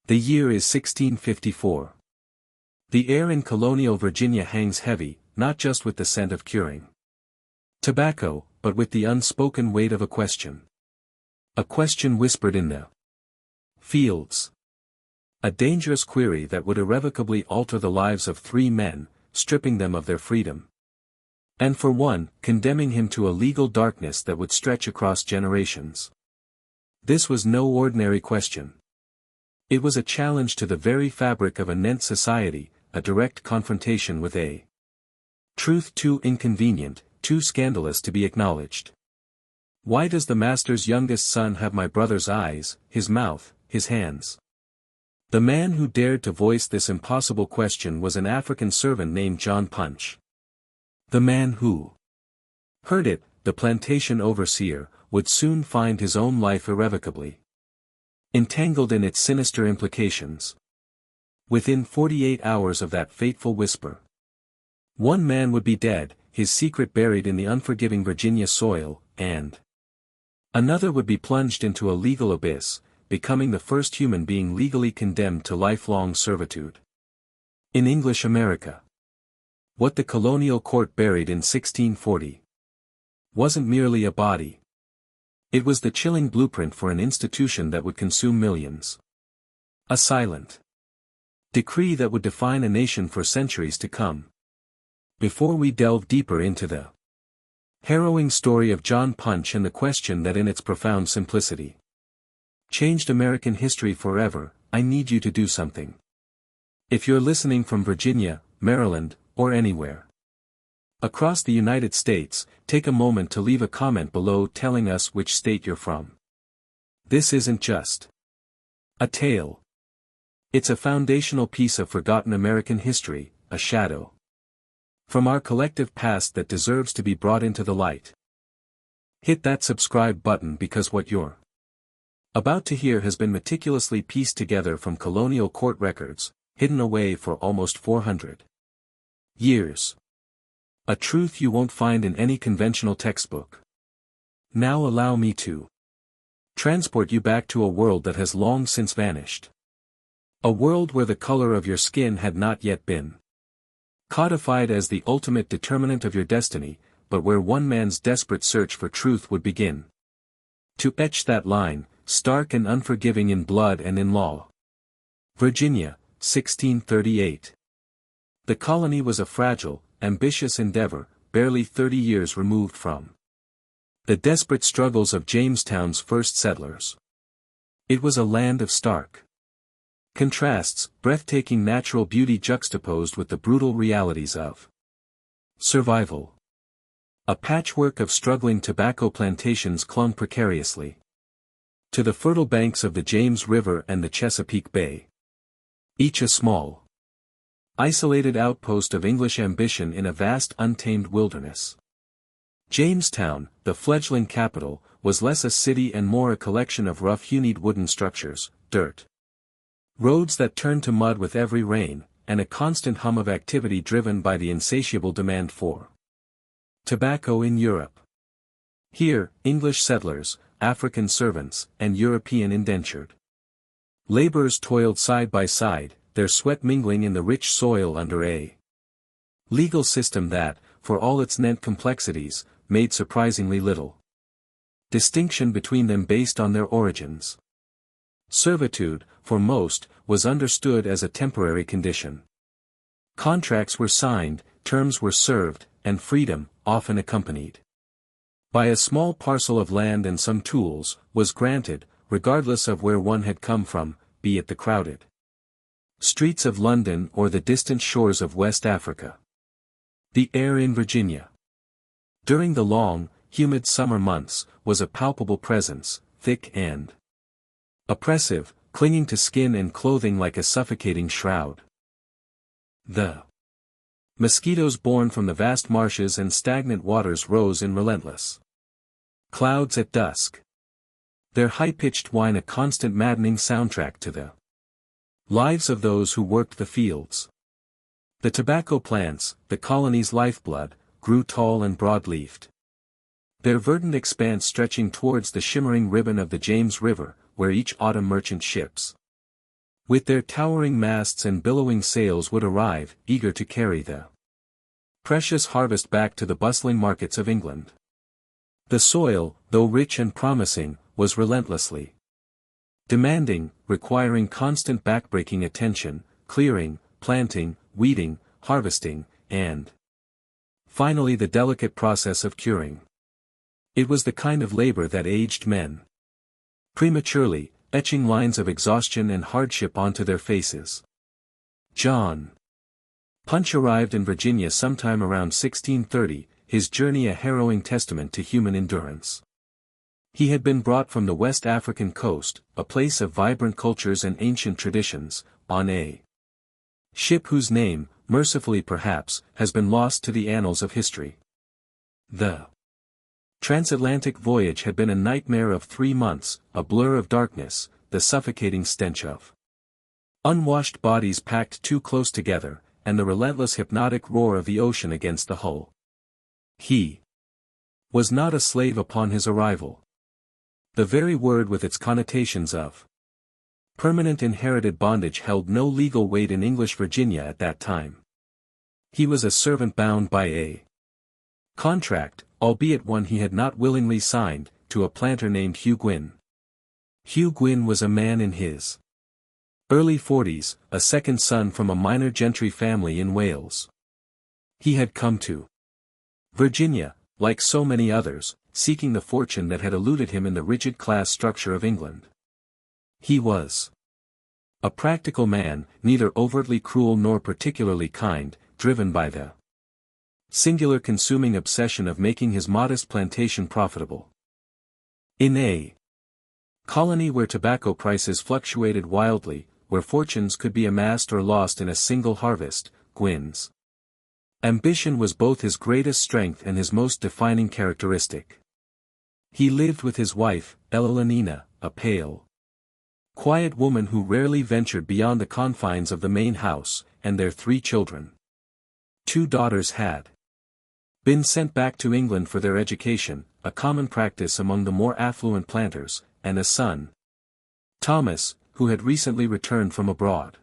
The year is 1654. The air in colonial Virginia hangs heavy, not just with the scent of curing tobacco, but with the unspoken weight of a question. A question whispered in the fields. A dangerous query that would irrevocably alter the lives of 3 men, stripping them of their freedom. And for one, condemning him to a legal darkness that would stretch across generations. This was no ordinary question. It was a challenge to the very fabric of a Nent society, a direct confrontation with a truth too inconvenient, too scandalous to be acknowledged. Why does the master's youngest son have my brother's eyes, his mouth, his hands? The man who dared to voice this impossible question was an African servant named John Punch. The man who heard it, the plantation overseer, would soon find his own life irrevocably entangled in its sinister implications. Within 48 hours of that fateful whisper, one man would be dead, his secret buried in the unforgiving Virginia soil, and another would be plunged into a legal abyss, becoming the first human being legally condemned to lifelong servitude. In English America, what the colonial court buried in 1640 wasn't merely a body. It was the chilling blueprint for an institution that would consume millions. A silent decree that would define a nation for centuries to come. Before we delve deeper into the harrowing story of John Punch and the question that in its profound simplicity changed American history forever, I need you to do something. If you're listening from Virginia, Maryland, or anywhere across the United States, take a moment to leave a comment below telling us which state you're from. This isn't just a tale. It's a foundational piece of forgotten American history, a shadow from our collective past that deserves to be brought into the light. Hit that subscribe button because what you're about to hear has been meticulously pieced together from colonial court records, hidden away for almost 400 years. A truth you won't find in any conventional textbook. Now allow me to transport you back to a world that has long since vanished. A world where the color of your skin had not yet been codified as the ultimate determinant of your destiny, but where one man's desperate search for truth would begin to etch that line, stark and unforgiving in blood and in law. Virginia, 1638. The colony was a fragile, ambitious endeavor, barely 30 years removed from the desperate struggles of Jamestown's first settlers. It was a land of stark contrasts, breathtaking natural beauty juxtaposed with the brutal realities of survival. A patchwork of struggling tobacco plantations clung precariously to the fertile banks of the James River and the Chesapeake Bay. Each a small, isolated outpost of English ambition in a vast untamed wilderness. Jamestown, the fledgling capital, was less a city and more a collection of rough-hewn wooden structures, dirt roads that turned to mud with every rain, and a constant hum of activity driven by the insatiable demand for tobacco in Europe. Here, English settlers, African servants, and European indentured laborers toiled side by side, their sweat mingling in the rich soil under a legal system that, for all its Nent complexities, made surprisingly little distinction between them based on their origins. Servitude, for most, was understood as a temporary condition. Contracts were signed, terms were served, and freedom, often accompanied by a small parcel of land and some tools, was granted, regardless of where one had come from, be it the crowded streets of London or the distant shores of West Africa. The air in Virginia, during the long, humid summer months, was a palpable presence, thick and oppressive, clinging to skin and clothing like a suffocating shroud. The mosquitoes born from the vast marshes and stagnant waters rose in relentless clouds at dusk. Their high-pitched whine a constant maddening soundtrack to the lives of those who worked the fields. The tobacco plants, the colony's lifeblood, grew tall and broad-leafed, their verdant expanse stretching towards the shimmering ribbon of the James River, where each autumn merchant ships With their towering masts and billowing sails would arrive, eager to carry the precious harvest back to the bustling markets of England. The soil, though rich and promising, was relentlessly demanding, requiring constant backbreaking attention, clearing, planting, weeding, harvesting, and finally the delicate process of curing. It was the kind of labor that aged men prematurely, etching lines of exhaustion and hardship onto their faces. John Punch arrived in Virginia sometime around 1630, his journey a harrowing testament to human endurance. He had been brought from the West African coast, a place of vibrant cultures and ancient traditions, on a ship whose name, mercifully perhaps, has been lost to the annals of history. The transatlantic voyage had been a nightmare of 3 months, a blur of darkness, the suffocating stench of unwashed bodies packed too close together, and the relentless hypnotic roar of the ocean against the hull. He was not a slave upon his arrival. The very word with its connotations of permanent inherited bondage held no legal weight in English Virginia at that time. He was a servant bound by a contract, albeit one he had not willingly signed, to a planter named Hugh Gwyn. Hugh Gwyn was a man in his early 40s, a second son from a minor gentry family in Wales. He had come to Virginia, like so many others, seeking the fortune that had eluded him in the rigid class structure of England. He was a practical man, neither overtly cruel nor particularly kind, driven by the singular consuming obsession of making his modest plantation profitable. In a colony where tobacco prices fluctuated wildly, where fortunes could be amassed or lost in a single harvest, Gwyn's ambition was both his greatest strength and his most defining characteristic. He lived with his wife, Ellalinina, a pale, quiet woman who rarely ventured beyond the confines of the main house, and their 3 children. 2 daughters had been sent back to England for their education, a common practice among the more affluent planters, and a son, Thomas, who had recently returned from abroad.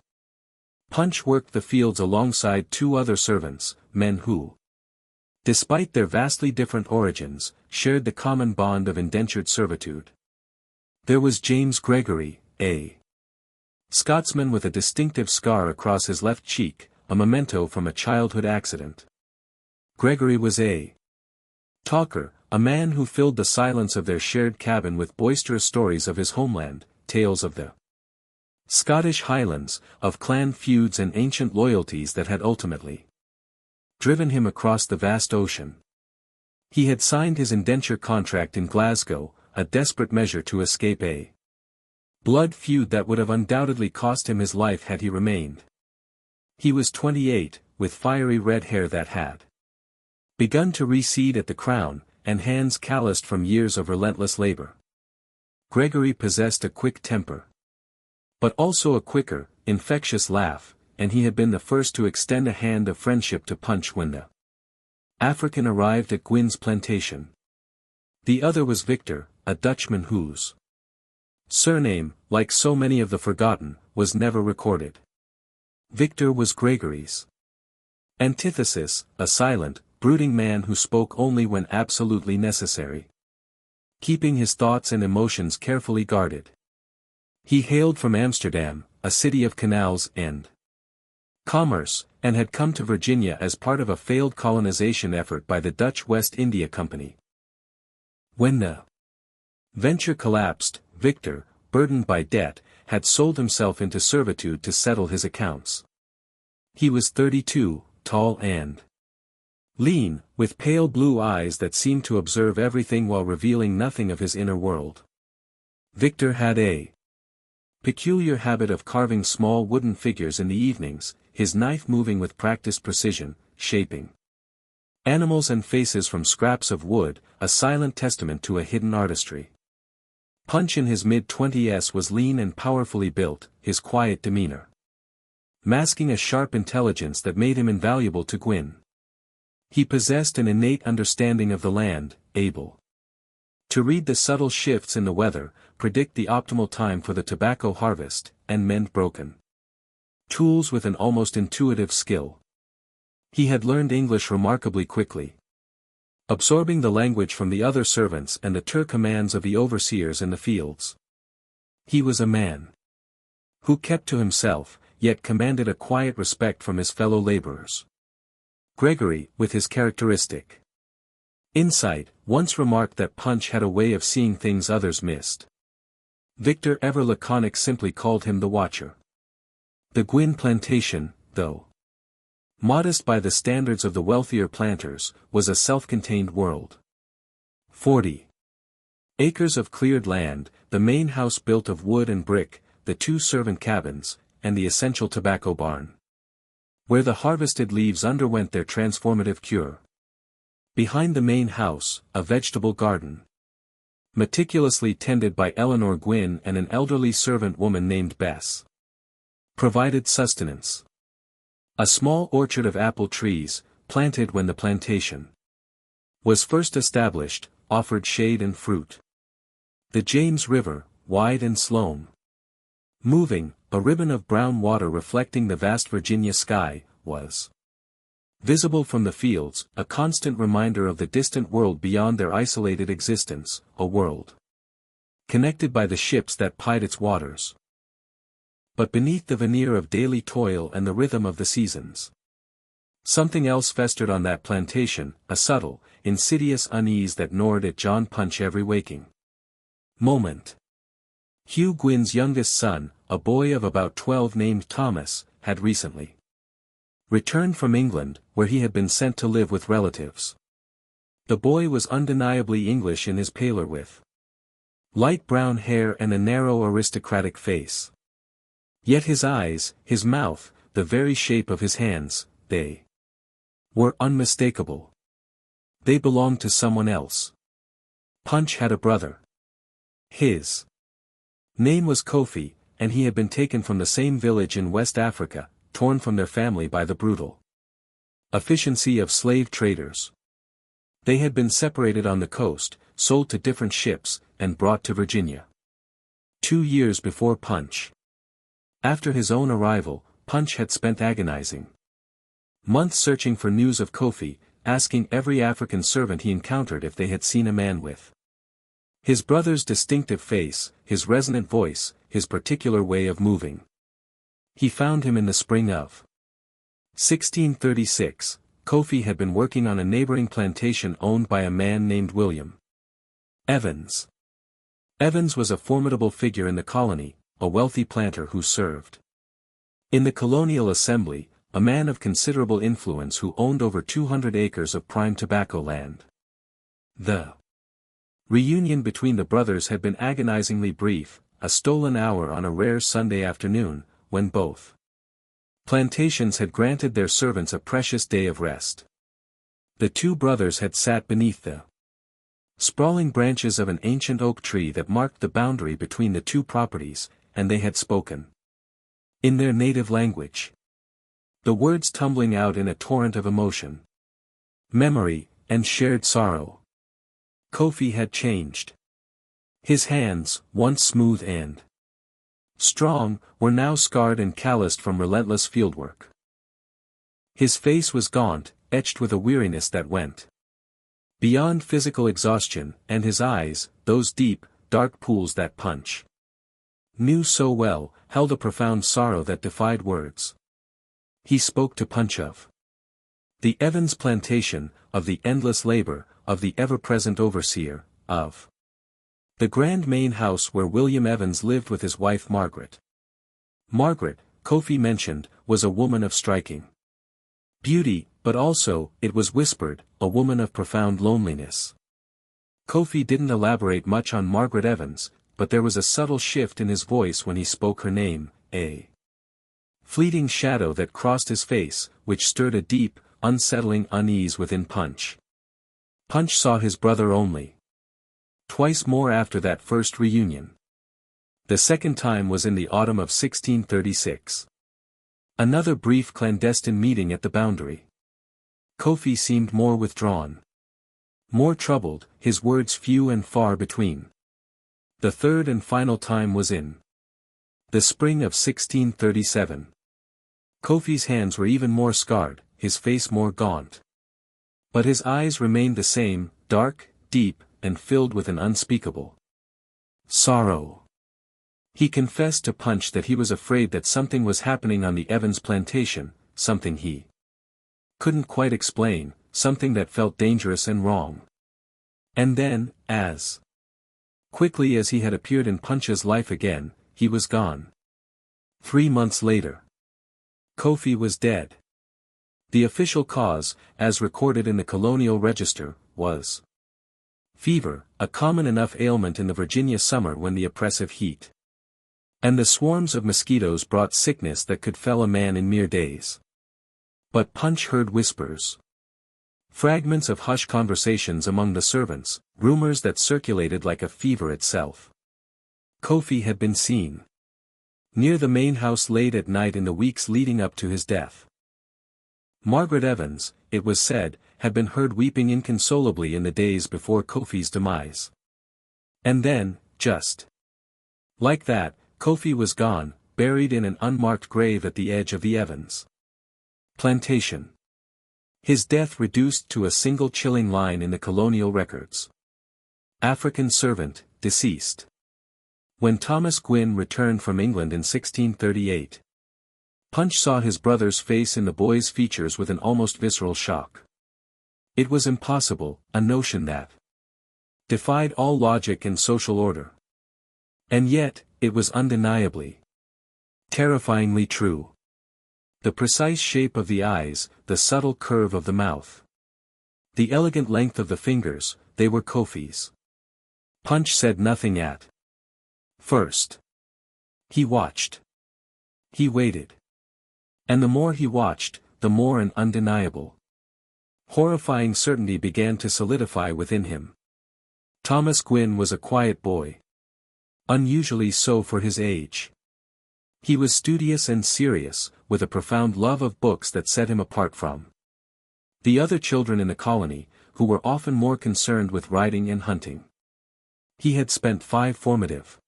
Punch worked the fields alongside 2 other servants, men who, despite their vastly different origins, shared the common bond of indentured servitude. There was James Gregory, a Scotsman with a distinctive scar across his left cheek, a memento from a childhood accident. Gregory was a talker, a man who filled the silence of their shared cabin with boisterous stories of his homeland, tales of the Scottish Highlands, of clan feuds and ancient loyalties that had ultimately driven him across the vast ocean. He had signed his indenture contract in Glasgow, a desperate measure to escape a blood feud that would have undoubtedly cost him his life had he remained. He was 28, with fiery red hair that had begun to recede at the crown, and hands calloused from years of relentless labor. Gregory possessed a quick temper, but also a quicker, infectious laugh, and he had been the first to extend a hand of friendship to Punch when the African arrived at Gwyn's plantation. The other was Victor, a Dutchman whose surname, like so many of the forgotten, was never recorded. Victor was Gregory's antithesis, a silent, brooding man who spoke only when absolutely necessary, keeping his thoughts and emotions carefully guarded. He hailed from Amsterdam, a city of canals and commerce, and had come to Virginia as part of a failed colonization effort by the Dutch West India Company. When the venture collapsed, Victor, burdened by debt, had sold himself into servitude to settle his accounts. He was 32, tall and lean, with pale blue eyes that seemed to observe everything while revealing nothing of his inner world. Victor had a peculiar habit of carving small wooden figures in the evenings, his knife moving with practiced precision, shaping animals and faces from scraps of wood, a silent testament to a hidden artistry. Punch in his mid-20s was lean and powerfully built, his quiet demeanor masking a sharp intelligence that made him invaluable to Gwyn. He possessed an innate understanding of the land, able to read the subtle shifts in the weather, predict the optimal time for the tobacco harvest, and mend broken tools with an almost intuitive skill. He had learned English remarkably quickly, absorbing the language from the other servants and the terse commands of the overseers in the fields. He was a man who kept to himself, yet commanded a quiet respect from his fellow laborers. Gregory, with his characteristic insight, once remarked that Punch had a way of seeing things others missed. Victor, ever laconic, simply called him the Watcher. The Gwyn plantation, though modest by the standards of the wealthier planters, was a self-contained world. 40 acres of cleared land, the main house built of wood and brick, the 2 servant cabins, and the essential tobacco barn, where the harvested leaves underwent their transformative cure. Behind the main house, a vegetable garden, meticulously tended by Eleanor Gwyn and an elderly servant woman named Bess, provided sustenance. A small orchard of apple trees, planted when the plantation was first established, offered shade and fruit. The James River, wide and slow moving, a ribbon of brown water reflecting the vast Virginia sky, was visible from the fields, a constant reminder of the distant world beyond their isolated existence, a world connected by the ships that plied its waters. But beneath the veneer of daily toil and the rhythm of the seasons, something else festered on that plantation, a subtle, insidious unease that gnawed at John Punch every waking moment. Hugh Gwyn's youngest son, a boy of about 12 named Thomas, had recently returned from England, where he had been sent to live with relatives. The boy was undeniably English in his paler with light brown hair and a narrow aristocratic face. Yet his eyes, his mouth, the very shape of his hands, they were unmistakable. They belonged to someone else. Punch had a brother. His name was Kofi, and he had been taken from the same village in West Africa, torn from their family by the brutal efficiency of slave traders. They had been separated on the coast, sold to different ships, and brought to Virginia 2 years before Punch. After his own arrival, Punch had spent agonizing months searching for news of Kofi, asking every African servant he encountered if they had seen a man with his brother's distinctive face, his resonant voice, his particular way of moving. He found him in the spring of 1636. Kofi had been working on a neighboring plantation owned by a man named William Evans. Evans was a formidable figure in the colony, a wealthy planter who served in the colonial assembly, a man of considerable influence who owned over 200 acres of prime tobacco land. The reunion between the brothers had been agonizingly brief, a stolen hour on a rare Sunday afternoon, when both plantations had granted their servants a precious day of rest. The 2 brothers had sat beneath the sprawling branches of an ancient oak tree that marked the boundary between the 2 properties, and they had spoken in their native language, the words tumbling out in a torrent of emotion, memory, and shared sorrow. Kofi had changed. His hands, once smooth and strong, were now scarred and calloused from relentless fieldwork. His face was gaunt, etched with a weariness that went beyond physical exhaustion, and his eyes, those deep, dark pools that Punch knew so well, held a profound sorrow that defied words. He spoke to Punch of the Evans plantation, of the endless labor, of the ever-present overseer, of the grand main house where William Evans lived with his wife Margaret. Margaret, Kofi mentioned, was a woman of striking beauty, but also, it was whispered, a woman of profound loneliness. Kofi didn't elaborate much on Margaret Evans, but there was a subtle shift in his voice when he spoke her name, a fleeting shadow that crossed his face, which stirred a deep, unsettling unease within Punch. Punch saw his brother only twice more after that first reunion. The second time was in the autumn of 1636. Another brief clandestine meeting at the boundary. Kofi seemed more withdrawn, more troubled, his words few and far between. The third and final time was in the spring of 1637. Kofi's hands were even more scarred, his face more gaunt. But his eyes remained the same, dark, deep, and filled with an unspeakable sorrow. He confessed to Punch that he was afraid that something was happening on the Evans plantation, something he couldn't quite explain, something that felt dangerous and wrong. And then, as quickly as he had appeared in Punch's life again, he was gone. 3 months later, Kofi was dead. The official cause, as recorded in the Colonial Register, was fever, a common enough ailment in the Virginia summer when the oppressive heat and the swarms of mosquitoes brought sickness that could fell a man in mere days. But Punch heard whispers, fragments of hushed conversations among the servants, rumors that circulated like a fever itself. Kofi had been seen near the main house late at night in the weeks leading up to his death. Margaret Evans, it was said, had been heard weeping inconsolably in the days before Kofi's demise. And then, just like that, Kofi was gone, buried in an unmarked grave at the edge of the Evans plantation. His death reduced to a single chilling line in the colonial records. African servant, deceased. When Thomas Gwynn returned from England in 1638, Punch saw his brother's face in the boy's features with an almost visceral shock. It was impossible, a notion that defied all logic and social order. And yet, it was undeniably, terrifyingly true. The precise shape of the eyes, the subtle curve of the mouth, the elegant length of the fingers, they were Kofi's. Punch said nothing at first. He watched. He waited. And the more he watched, the more an undeniable, horrifying certainty began to solidify within him. Thomas Gwynn was a quiet boy. Unusually so for his age. He was studious and serious, with a profound love of books that set him apart from the other children in the colony, who were often more concerned with riding and hunting. He had spent 5 formative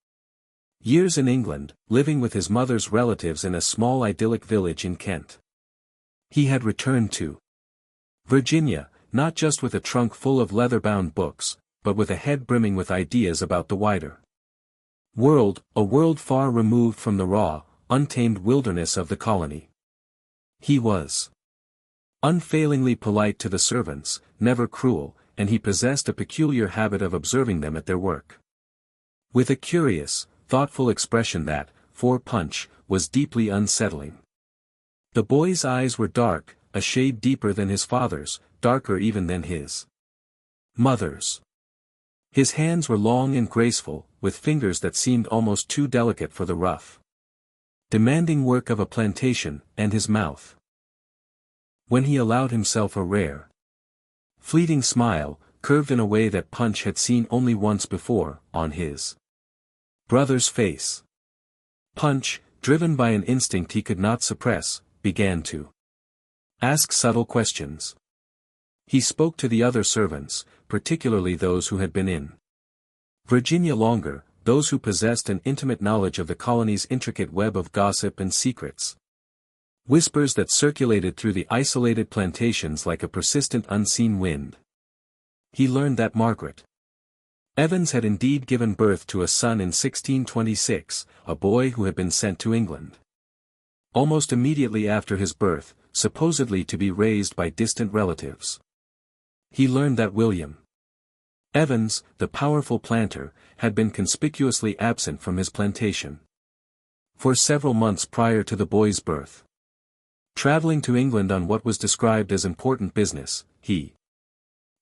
years in England, living with his mother's relatives in a small idyllic village in Kent. He had returned to Virginia, not just with a trunk full of leather-bound books, but with a head brimming with ideas about the wider world, a world far removed from the raw, untamed wilderness of the colony. He was unfailingly polite to the servants, never cruel, and he possessed a peculiar habit of observing them at their work with a curious, thoughtful expression that, for Punch, was deeply unsettling. The boy's eyes were dark, a shade deeper than his father's, darker even than his mother's. His hands were long and graceful, with fingers that seemed almost too delicate for the rough, demanding work of a plantation, and his mouth, when he allowed himself a rare, fleeting smile, curved in a way that Punch had seen only once before, on his brother's face. Punch, driven by an instinct he could not suppress, began to ask subtle questions. He spoke to the other servants, particularly those who had been in Virginia longer, those who possessed an intimate knowledge of the colony's intricate web of gossip and secrets. Whispers that circulated through the isolated plantations like a persistent unseen wind. He learned that Margaret Evans had indeed given birth to a son in 1626, a boy who had been sent to England almost immediately after his birth, supposedly to be raised by distant relatives. He learned that William Evans, the powerful planter, had been conspicuously absent from his plantation for several months prior to the boy's birth. Traveling to England on what was described as important business, he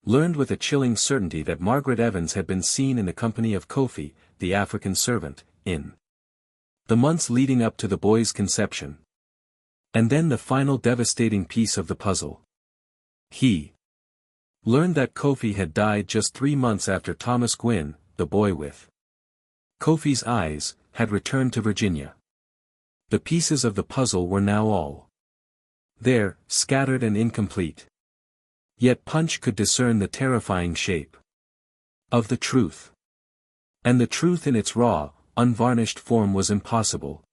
learned with a chilling certainty that Margaret Evans had been seen in the company of Kofi, the African servant, in the months leading up to the boy's conception. And then the final devastating piece of the puzzle. He learned that Kofi had died just 3 months after Thomas Gwynn, the boy with Kofi's eyes, had returned to Virginia. The pieces of the puzzle were now all there, scattered and incomplete. Yet Punch could discern the terrifying shape of the truth. And the truth in its raw, unvarnished form was impossible.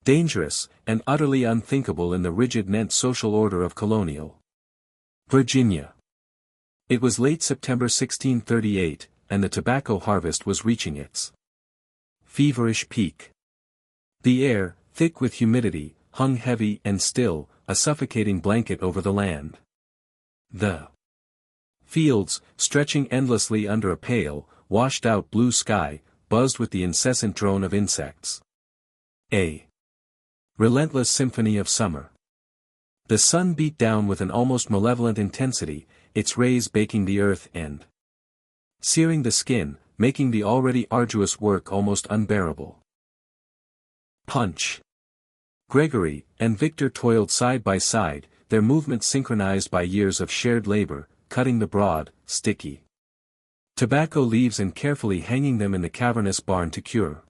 Dangerous, and utterly unthinkable in the rigid net social order of colonial Virginia. It was late September 1638, and the tobacco harvest was reaching its feverish peak. The air, thick with humidity, hung heavy and still, a suffocating blanket over the land. The fields, stretching endlessly under a pale, washed-out blue sky, buzzed with the incessant drone of insects. A relentless symphony of summer. The sun beat down with an almost malevolent intensity, its rays baking the earth and searing the skin, making the already arduous work almost unbearable. Punch, Gregory, and Victor toiled side by side, their movements synchronized by years of shared labor, cutting the broad, sticky tobacco leaves and carefully hanging them in the cavernous barn to cure.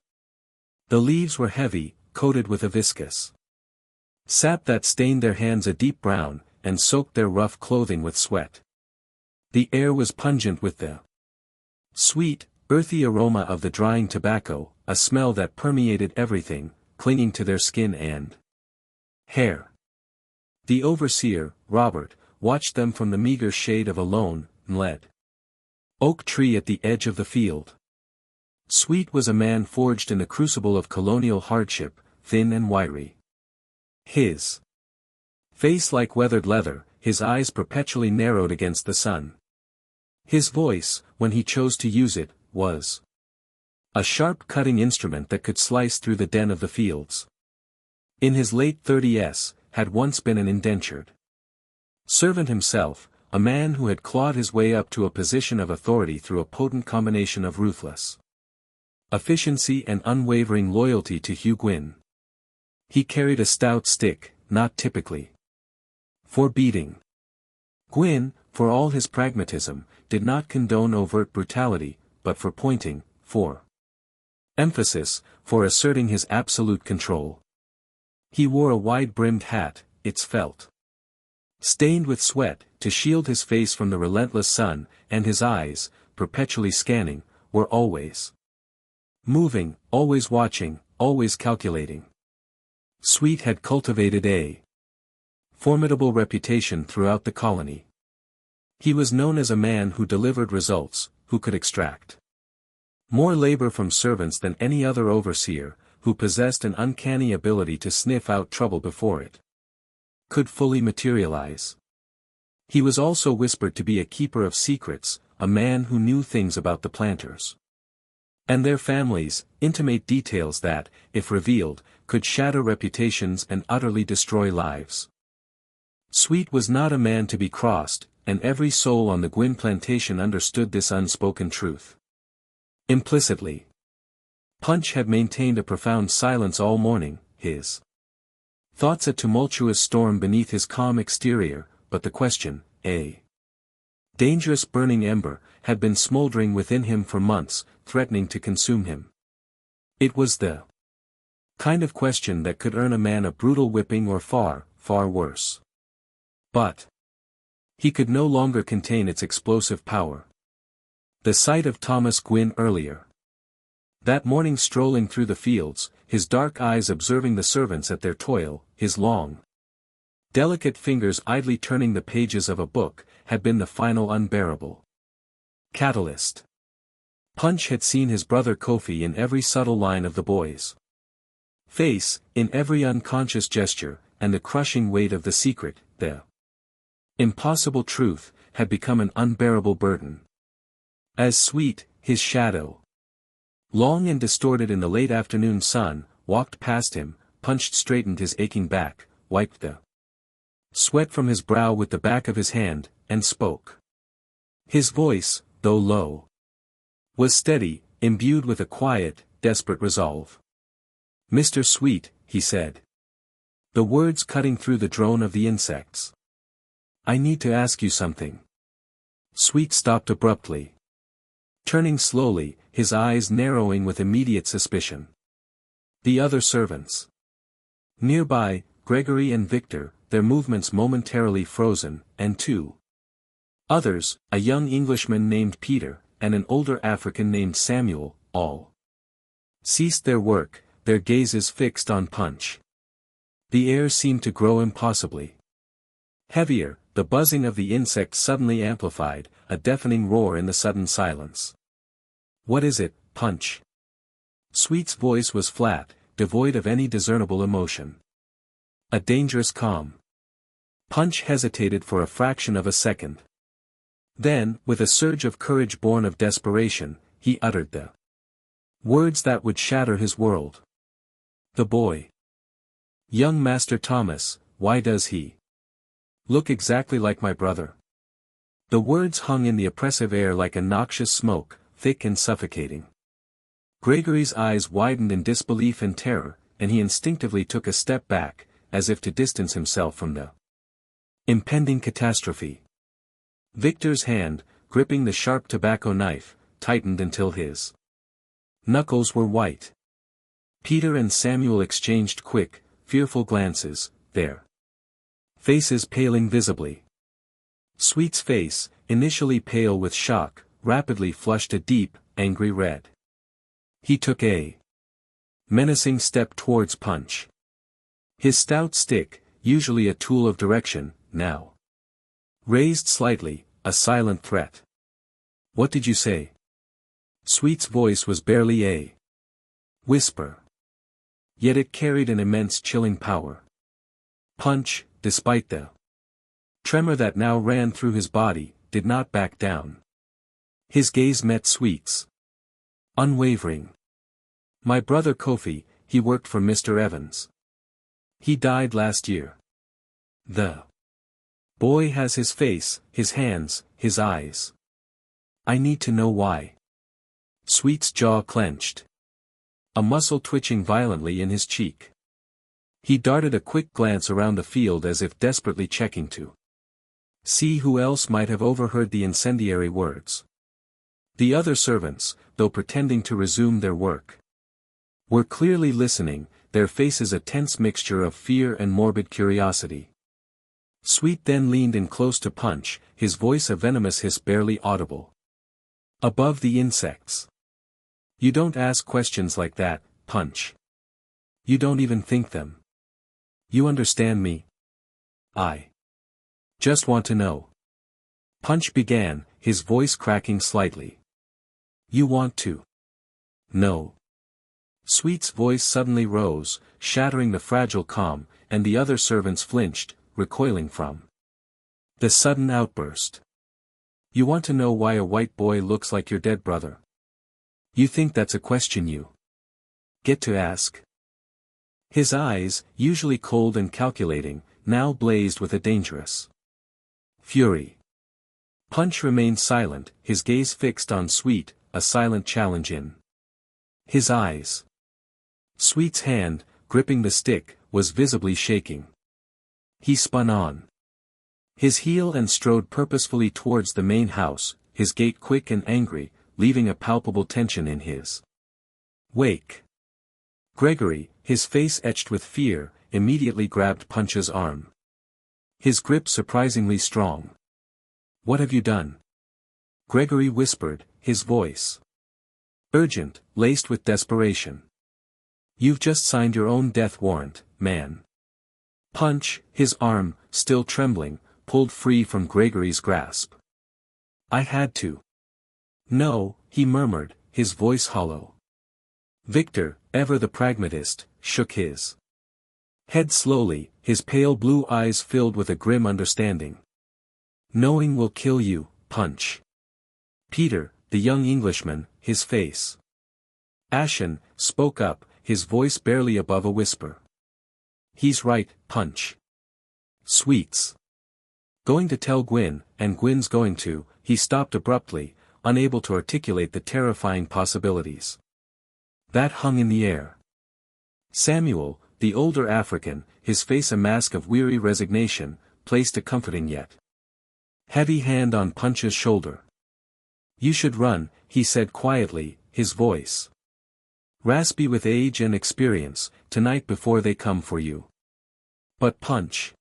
The leaves were heavy, coated with a viscous sap that stained their hands a deep brown, and soaked their rough clothing with sweat. The air was pungent with the sweet, earthy aroma of the drying tobacco, a smell that permeated everything, clinging to their skin and hair. The overseer, Robert, watched them from the meager shade of a lone, lead oak tree at the edge of the field. Sweet was a man forged in the crucible of colonial hardship, thin and wiry. His face like weathered leather, his eyes perpetually narrowed against the sun. His voice, when he chose to use it, was a sharp cutting instrument that could slice through the den of the fields. In his late 30s, had once been an indentured servant himself, a man who had clawed his way up to a position of authority through a potent combination of ruthless efficiency and unwavering loyalty to Hugh Gwyn. He carried a stout stick, not typically for beating. Gwyn, for all his pragmatism, did not condone overt brutality, but for pointing, for emphasis, for asserting his absolute control. He wore a wide-brimmed hat, its felt stained with sweat, to shield his face from the relentless sun, and his eyes, perpetually scanning, were always moving, always watching, always calculating. Sweet had cultivated a formidable reputation throughout the colony. He was known as a man who delivered results, who could extract more labor from servants than any other overseer, who possessed an uncanny ability to sniff out trouble before it could fully materialize. He was also whispered to be a keeper of secrets, a man who knew things about the planters and their families, intimate details that, if revealed, could shatter reputations and utterly destroy lives. Sweet was not a man to be crossed, and every soul on the Gwyn plantation understood this unspoken truth. Implicitly, Punch had maintained a profound silence all morning, his thoughts a tumultuous storm beneath his calm exterior, but the question, a dangerous burning ember, had been smoldering within him for months, threatening to consume him. It was the kind of question that could earn a man a brutal whipping or far, far worse. But he could no longer contain its explosive power. The sight of Thomas Gwyn earlier that morning strolling through the fields, his dark eyes observing the servants at their toil, his long, delicate fingers idly turning the pages of a book, had been the final unbearable catalyst. Punch had seen his brother Kofi in every subtle line of the boy's face, in every unconscious gesture, and the crushing weight of the secret, the impossible truth, had become an unbearable burden. As Sweet, his shadow, long and distorted in the late afternoon sun, walked past him, Punch straightened his aching back, wiped the sweat from his brow with the back of his hand, and spoke. His voice, though low, was steady, imbued with a quiet, desperate resolve. "Mr. Sweet," he said, the words cutting through the drone of the insects. "I need to ask you something." Sweet stopped abruptly, turning slowly, his eyes narrowing with immediate suspicion. The other servants nearby, Gregory and Victor, their movements momentarily frozen, and two others, a young Englishman named Peter, and an older African named Samuel, all ceased their work, their gazes fixed on Punch. The air seemed to grow impossibly heavier, the buzzing of the insects suddenly amplified, a deafening roar in the sudden silence. "What is it, Punch?" Sweet's voice was flat, devoid of any discernible emotion. "A dangerous calm." Punch hesitated for a fraction of a second. Then, with a surge of courage born of desperation, he uttered the words that would shatter his world. "The boy. Young Master Thomas, why does he look exactly like my brother?" The words hung in the oppressive air like a noxious smoke, thick and suffocating. Gregory's eyes widened in disbelief and terror, and he instinctively took a step back, as if to distance himself from the impending catastrophe. Victor's hand, gripping the sharp tobacco knife, tightened until his knuckles were white. Peter and Samuel exchanged quick, fearful glances, their faces paling visibly. Sweet's face, initially pale with shock, rapidly flushed a deep, angry red. He took a menacing step towards Punch. His stout stick, usually a tool of direction, now raised slightly, a silent threat. "What did you say?" Sweet's voice was barely a whisper. Yet it carried an immense chilling power. Punch, despite the tremor that now ran through his body, did not back down. His gaze met Sweet's. Unwavering. "My brother Kofi, he worked for Mr. Evans. He died last year. The boy has his face, his hands, his eyes. I need to know why." Sweet's jaw clenched. A muscle twitching violently in his cheek. He darted a quick glance around the field as if desperately checking to see who else might have overheard the incendiary words. The other servants, though pretending to resume their work, were clearly listening, their faces a tense mixture of fear and morbid curiosity. Sweet then leaned in close to Punch, his voice a venomous hiss barely audible above the insects. "You don't ask questions like that, Punch. You don't even think them. You understand me? I just want to know." Punch began, his voice cracking slightly. "You want to know?" Sweet's voice suddenly rose, shattering the fragile calm, and the other servants flinched, recoiling from the sudden outburst. "You want to know why a white boy looks like your dead brother? You think that's a question you get to ask?" His eyes, usually cold and calculating, now blazed with a dangerous fury. Punch remained silent, his gaze fixed on Sweet, a silent challenge in his eyes. Sweet's hand, gripping the stick, was visibly shaking. He spun on his heel and strode purposefully towards the main house, his gait quick and angry, leaving a palpable tension in his wake. Gregory, his face etched with fear, immediately grabbed Punch's arm. His grip surprisingly strong. "What have you done?" Gregory whispered, his voice urgent, laced with desperation. "You've just signed your own death warrant, man." Punch, his arm, still trembling, pulled free from Gregory's grasp. "I had to." "No," he murmured, his voice hollow. Victor, ever the pragmatist, shook his head slowly, his pale blue eyes filled with a grim understanding. "Knowing will kill you, Punch." Peter, the young Englishman, his face ashen, spoke up, his voice barely above a whisper. "He's right, Punch. Sweet's going to tell Gwyn, and Gwyn's going to." He stopped abruptly, unable to articulate the terrifying possibilities that hung in the air. Samuel, the older African, his face a mask of weary resignation, placed a comforting yet heavy hand on Punch's shoulder. "You should run," he said quietly, his voice raspy with age and experience, "tonight before they come for you." But Punch,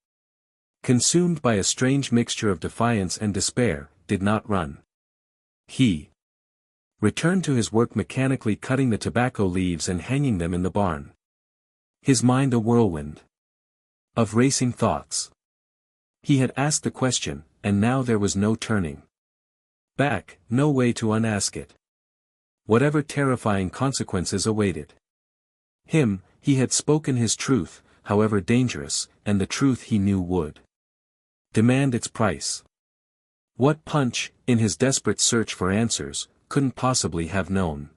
consumed by a strange mixture of defiance and despair, did not run. He returned to his work mechanically cutting the tobacco leaves and hanging them in the barn. His mind a whirlwind of racing thoughts. He had asked the question, and now there was no turning back, no way to unask it. Whatever terrifying consequences awaited him, he had spoken his truth, however dangerous, and the truth he knew would demand its price. What Punch, in his desperate search for answers, couldn't possibly have known.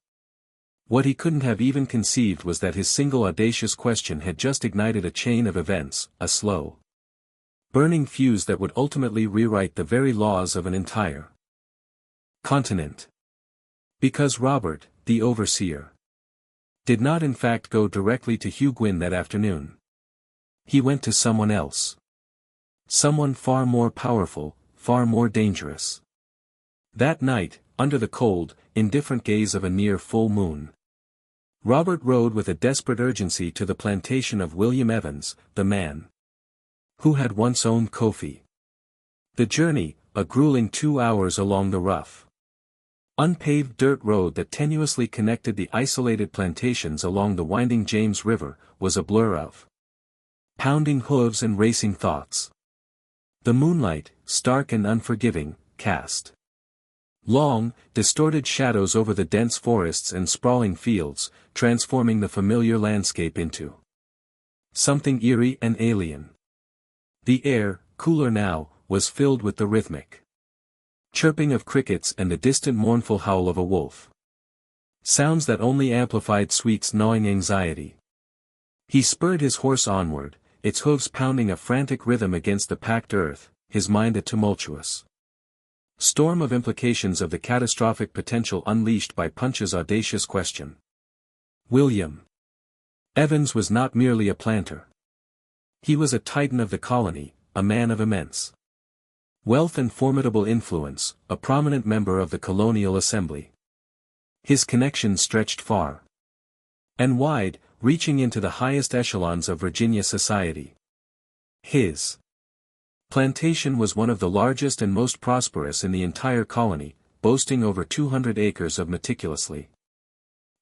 What he couldn't have even conceived was that his single audacious question had just ignited a chain of events, a slow, burning fuse that would ultimately rewrite the very laws of an entire continent. Because Robert, the overseer, did not in fact go directly to Hugh Gwyn that afternoon. He went to someone else. Someone far more powerful, far more dangerous. That night, under the cold, indifferent gaze of a near full moon, Robert rode with a desperate urgency to the plantation of William Evans, the man who had once owned Kofi. The journey, a grueling 2 hours along the rough, unpaved dirt road that tenuously connected the isolated plantations along the winding James River, was a blur of pounding hooves and racing thoughts. The moonlight, stark and unforgiving, cast long, distorted shadows over the dense forests and sprawling fields, transforming the familiar landscape into something eerie and alien. The air, cooler now, was filled with the rhythmic chirping of crickets and the distant mournful howl of a wolf. Sounds that only amplified Sweet's gnawing anxiety. He spurred his horse onward, its hooves pounding a frantic rhythm against the packed earth, his mind a tumultuous storm of implications of the catastrophic potential unleashed by Punch's audacious question. William Evans was not merely a planter. He was a titan of the colony, a man of immense wealth and formidable influence, a prominent member of the colonial assembly. His connections stretched far and wide, reaching into the highest echelons of Virginia society. His plantation was one of the largest and most prosperous in the entire colony, boasting over 200 acres of meticulously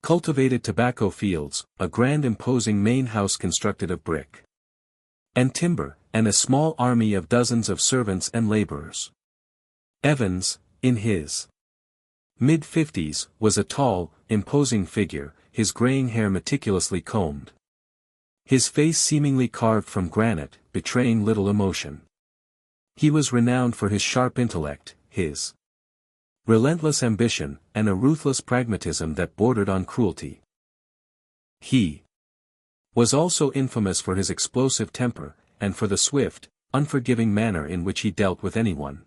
cultivated tobacco fields, a grand imposing main house constructed of brick and timber, and a small army of dozens of servants and laborers. Evans, in his mid-50s, was a tall, imposing figure, his graying hair meticulously combed. His face seemingly carved from granite, betraying little emotion. He was renowned for his sharp intellect, his relentless ambition, and a ruthless pragmatism that bordered on cruelty. He was also infamous for his explosive temper, and for the swift, unforgiving manner in which he dealt with anyone,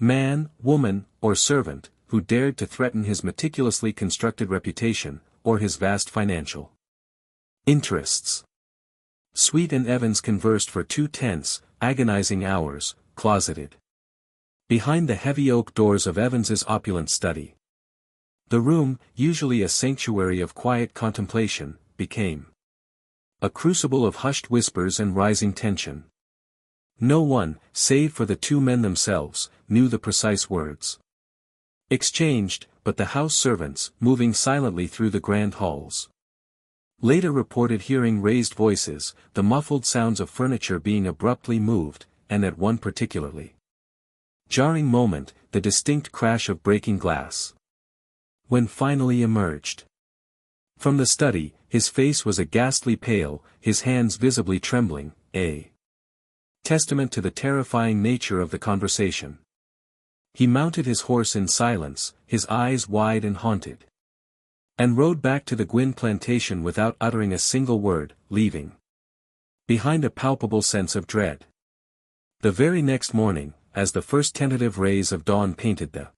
man, woman, or servant, who dared to threaten his meticulously constructed reputation, or his vast financial interests. Sweet and Evans conversed for 2 tense, agonizing hours, closeted behind the heavy oak doors of Evans's opulent study. The room, usually a sanctuary of quiet contemplation, became a crucible of hushed whispers and rising tension. No one, save for the 2 men themselves, knew the precise words exchanged, but the house servants, moving silently through the grand halls, later reported hearing raised voices, the muffled sounds of furniture being abruptly moved, and at one particularly jarring moment, the distinct crash of breaking glass. When finally emerged from the study, his face was a ghastly pale, his hands visibly trembling, a testament to the terrifying nature of the conversation. He mounted his horse in silence, his eyes wide and haunted, and rode back to the Gwyn plantation without uttering a single word, leaving behind a palpable sense of dread. The very next morning, as the first tentative rays of dawn painted the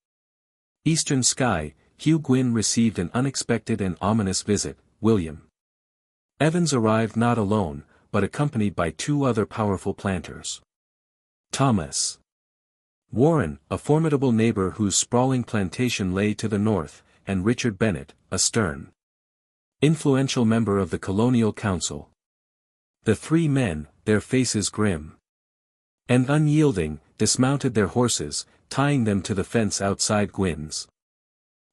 eastern sky, Hugh Gwyn received an unexpected and ominous visit. William Evans arrived not alone, but accompanied by 2 other powerful planters. Thomas Warren, a formidable neighbor whose sprawling plantation lay to the north, and Richard Bennett, a stern, influential member of the Colonial Council. The 3 men, their faces grim and unyielding, dismounted their horses, tying them to the fence outside Gwyn's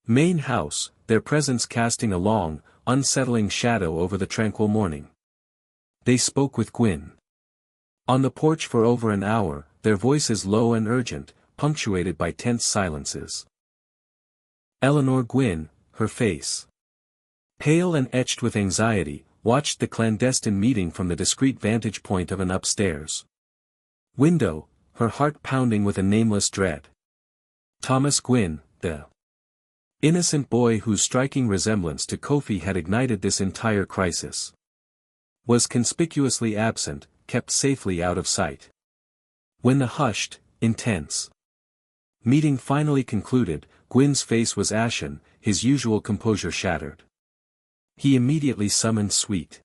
Main house, their presence casting a long, unsettling shadow over the tranquil morning. They spoke with Gwyn. On the porch for over an hour, their voices low and urgent, punctuated by tense silences. Eleanor Gwyn, her face pale and etched with anxiety, watched the clandestine meeting from the discreet vantage point of an upstairs window, her heart pounding with a nameless dread. Thomas Gwyn, the innocent boy whose striking resemblance to Kofi had ignited this entire crisis, was conspicuously absent, kept safely out of sight. When the hushed, intense meeting finally concluded, Gwyn's face was ashen, his usual composure shattered. He immediately summoned Sweet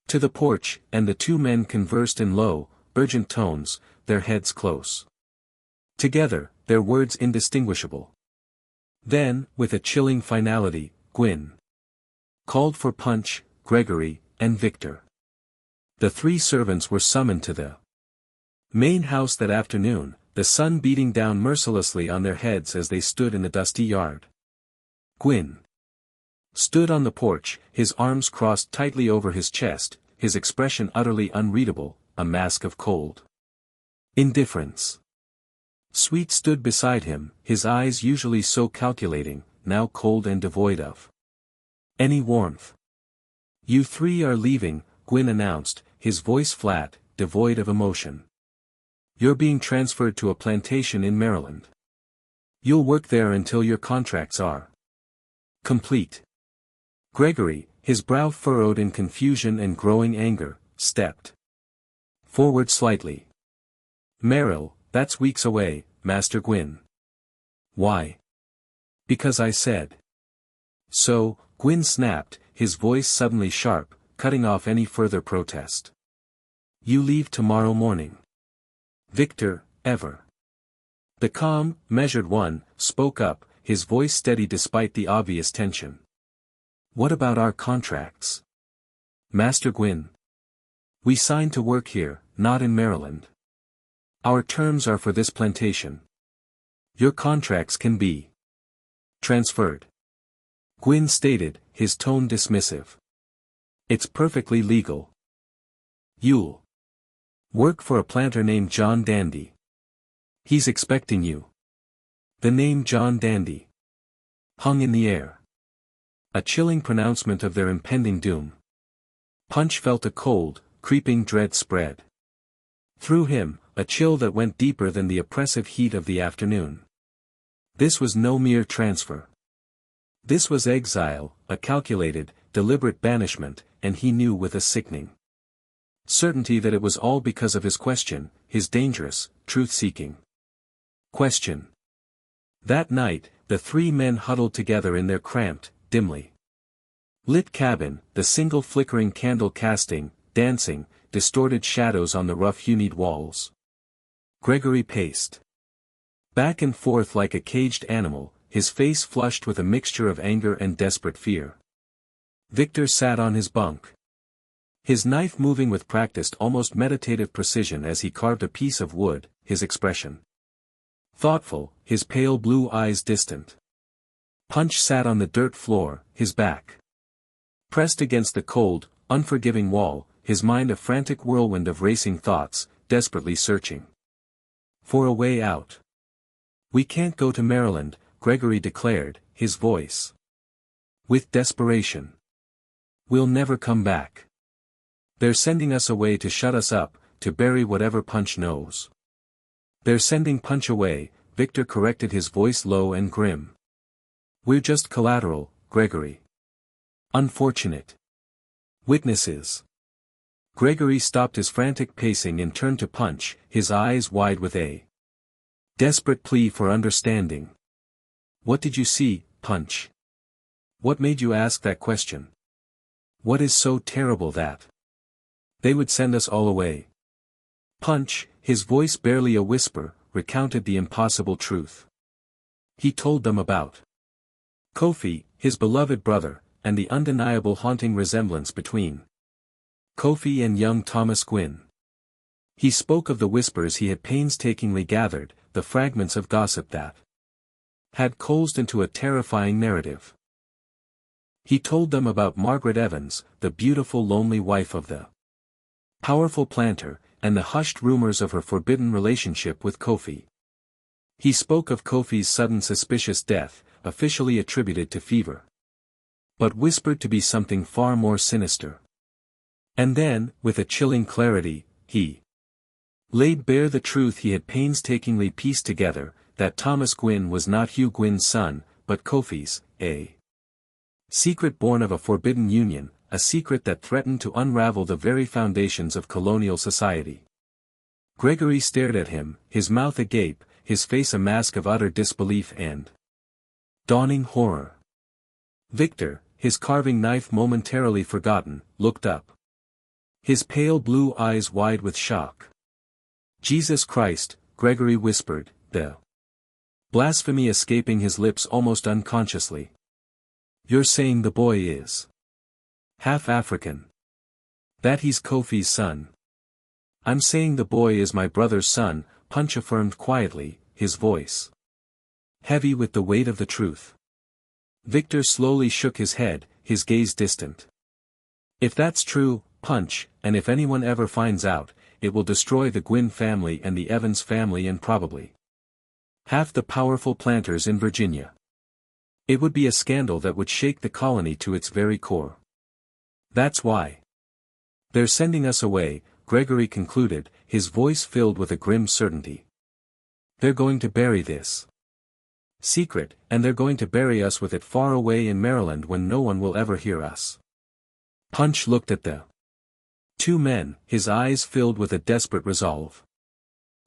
to the porch, and the two men conversed in low, urgent tones, their heads close together, their words indistinguishable. Then, with a chilling finality, Gwyn called for Punch, Gregory, and Victor. The three servants were summoned to the main house that afternoon, the sun beating down mercilessly on their heads as they stood in the dusty yard. Gwyn stood on the porch, his arms crossed tightly over his chest, his expression utterly unreadable, a mask of cold indifference. Sweet stood beside him, his eyes usually so calculating, now cold and devoid of any warmth. "You three are leaving," Gwyn announced, his voice flat, devoid of emotion. "You're being transferred to a plantation in Maryland. You'll work there until your contracts are complete." Gregory, his brow furrowed in confusion and growing anger, stepped forward slightly. "Merrill, that's weeks away, Master Gwyn." "Why?" "Because I said so," Gwyn snapped, his voice suddenly sharp, cutting off any further protest. "You leave tomorrow morning." "Victor, ever." The calm, measured one, spoke up, his voice steady despite the obvious tension. "What about our contracts, Master Gwyn? We signed to work here, not in Maryland. Our terms are for this plantation. Your contracts can be transferred," Gwyn stated, his tone dismissive. "It's perfectly legal. You'll work for a planter named John Dandy. He's expecting you." The name John Dandy hung in the air, a chilling pronouncement of their impending doom. Punch felt a cold, creeping dread spread through him, a chill that went deeper than the oppressive heat of the afternoon. This was no mere transfer. This was exile, a calculated, deliberate banishment, and he knew with a sickening certainty that it was all because of his question, his dangerous, truth-seeking question. That night, the three men huddled together in their cramped, dimly lit cabin, the single flickering candle casting, dancing, distorted shadows on the rough-hewn walls. Gregory paced back and forth like a caged animal, his face flushed with a mixture of anger and desperate fear. Victor sat on his bunk, his knife moving with practiced almost meditative precision as he carved a piece of wood, his expression thoughtful, his pale blue eyes distant. Punch sat on the dirt floor, his back pressed against the cold, unforgiving wall, his mind a frantic whirlwind of racing thoughts, desperately searching for a way out. "We can't go to Maryland," Gregory declared, his voice with desperation. "We'll never come back. They're sending us away to shut us up, to bury whatever Punch knows." "They're sending Punch away," Victor corrected, his voice low and grim. "We're just collateral, Gregory. Unfortunate witnesses." Gregory stopped his frantic pacing and turned to Punch, his eyes wide with a desperate plea for understanding. "What did you see, Punch? What made you ask that question? What is so terrible that they would send us all away?" Punch, his voice barely a whisper, recounted the impossible truth. He told them about Kofi, his beloved brother, and the undeniable haunting resemblance between Kofi and young Thomas Gwyn. He spoke of the whispers he had painstakingly gathered, the fragments of gossip that had coalesced into a terrifying narrative. He told them about Margaret Evans, the beautiful lonely wife of the powerful planter, and the hushed rumors of her forbidden relationship with Kofi. He spoke of Kofi's sudden suspicious death, officially attributed to fever, but whispered to be something far more sinister. And then, with a chilling clarity, he laid bare the truth he had painstakingly pieced together, that Thomas Gwynn was not Hugh Gwynn's son, but Kofi's, a secret born of a forbidden union, a secret that threatened to unravel the very foundations of colonial society. Gregory stared at him, his mouth agape, his face a mask of utter disbelief and dawning horror. Victor, his carving knife momentarily forgotten, looked up. His pale blue eyes wide with shock. "Jesus Christ," Gregory whispered, the blasphemy escaping his lips almost unconsciously. "You're saying the boy is half African? That he's Kofi's son?" "I'm saying the boy is my brother's son," Punch affirmed quietly, his voice heavy with the weight of the truth. Victor slowly shook his head, his gaze distant. "If that's true, Punch, and if anyone ever finds out, it will destroy the Gwynn family and the Evans family and probably half the powerful planters in Virginia. It would be a scandal that would shake the colony to its very core. That's why they're sending us away," Gregory concluded, his voice filled with a grim certainty. "They're going to bury this secret, and they're going to bury us with it far away in Maryland when no one will ever hear us." Punch looked at the two men, his eyes filled with a desperate resolve.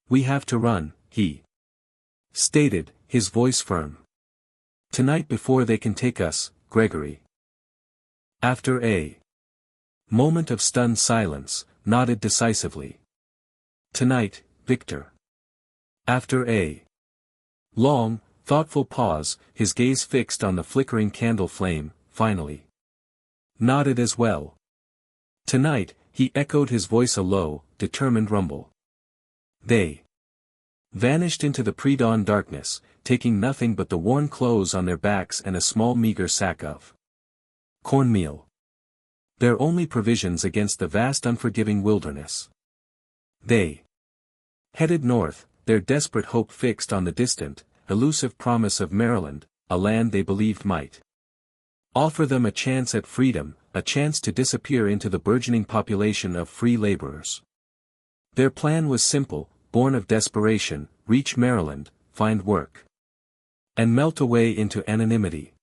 "We have to run," he stated, his voice firm. "Tonight before they can take us, Gregory." After a moment of stunned silence, nodded decisively. "Tonight, Victor." After a long, thoughtful pause, his gaze fixed on the flickering candle flame, finally nodded as well. "Tonight," he echoed, his voice a low, determined rumble. They vanished into the pre-dawn darkness, taking nothing but the worn clothes on their backs and a small meager sack of cornmeal. Their only provisions against the vast unforgiving wilderness. They headed north, their desperate hope fixed on the distant, elusive promise of Maryland, a land they believed might offer them a chance at freedom, a chance to disappear into the burgeoning population of free laborers. Their plan was simple, born of desperation: reach Maryland, find work, and melt away into anonymity.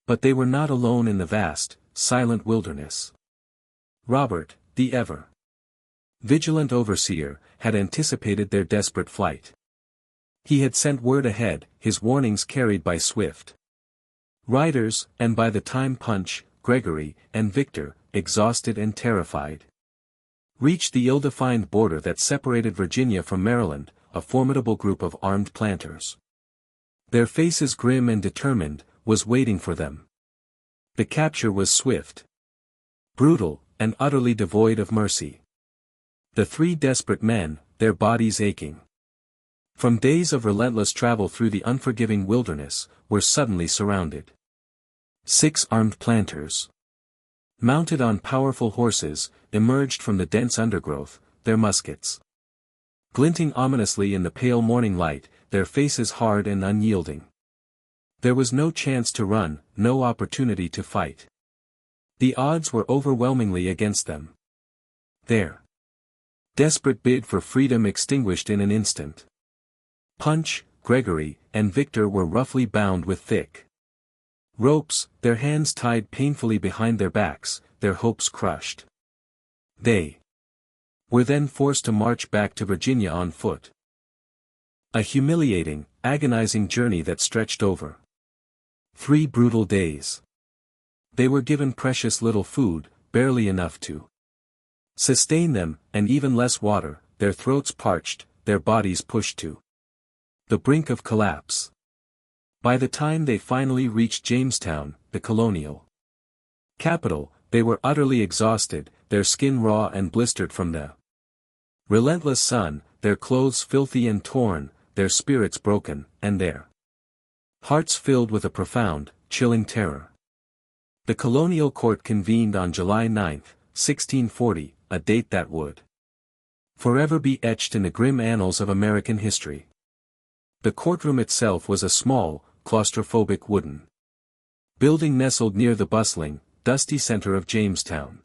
But they were not alone in the vast, silent wilderness. Robert, the ever vigilant overseer, had anticipated their desperate flight. He had sent word ahead, his warnings carried by swift riders, and by the time Punch, Gregory, and Victor, exhausted and terrified, reached the ill-defined border that separated Virginia from Maryland, a formidable group of armed planters, their faces grim and determined, was waiting for them. The capture was swift, brutal, and utterly devoid of mercy. The three desperate men, their bodies aching from days of relentless travel through the unforgiving wilderness, were suddenly surrounded. 6 armed planters, mounted on powerful horses, emerged from the dense undergrowth, their muskets glinting ominously in the pale morning light, their faces hard and unyielding. There was no chance to run, no opportunity to fight. The odds were overwhelmingly against them. Their desperate bid for freedom extinguished in an instant. Punch, Gregory, and Victor were roughly bound with thick ropes, their hands tied painfully behind their backs, their hopes crushed. They were then forced to march back to Virginia on foot. A humiliating, agonizing journey that stretched over 3 brutal days. They were given precious little food, barely enough to sustain them, and even less water, their throats parched, their bodies pushed to the brink of collapse. By the time they finally reached Jamestown, the colonial capital, they were utterly exhausted, their skin raw and blistered from the relentless sun, their clothes filthy and torn, their spirits broken, and their Hearts filled with a profound, chilling terror. The colonial court convened on July 9, 1640, a date that would forever be etched in the grim annals of American history. The courtroom itself was a small, claustrophobic wooden building nestled near the bustling, dusty center of Jamestown.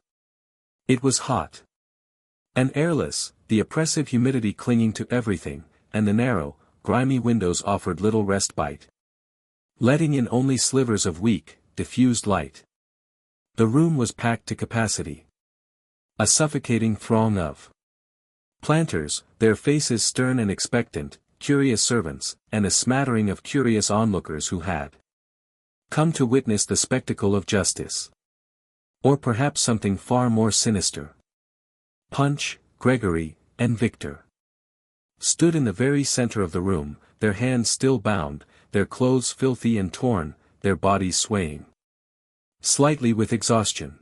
It was hot and airless, the oppressive humidity clinging to everything, and the narrow, grimy windows offered little respite, letting in only slivers of weak, diffused light. The room was packed to capacity. A suffocating throng of planters, their faces stern and expectant, curious servants, and a smattering of curious onlookers who had come to witness the spectacle of justice. Or perhaps something far more sinister. Punch, Gregory, and Victor stood in the very center of the room, their hands still bound, their clothes filthy and torn, their bodies swaying slightly with exhaustion.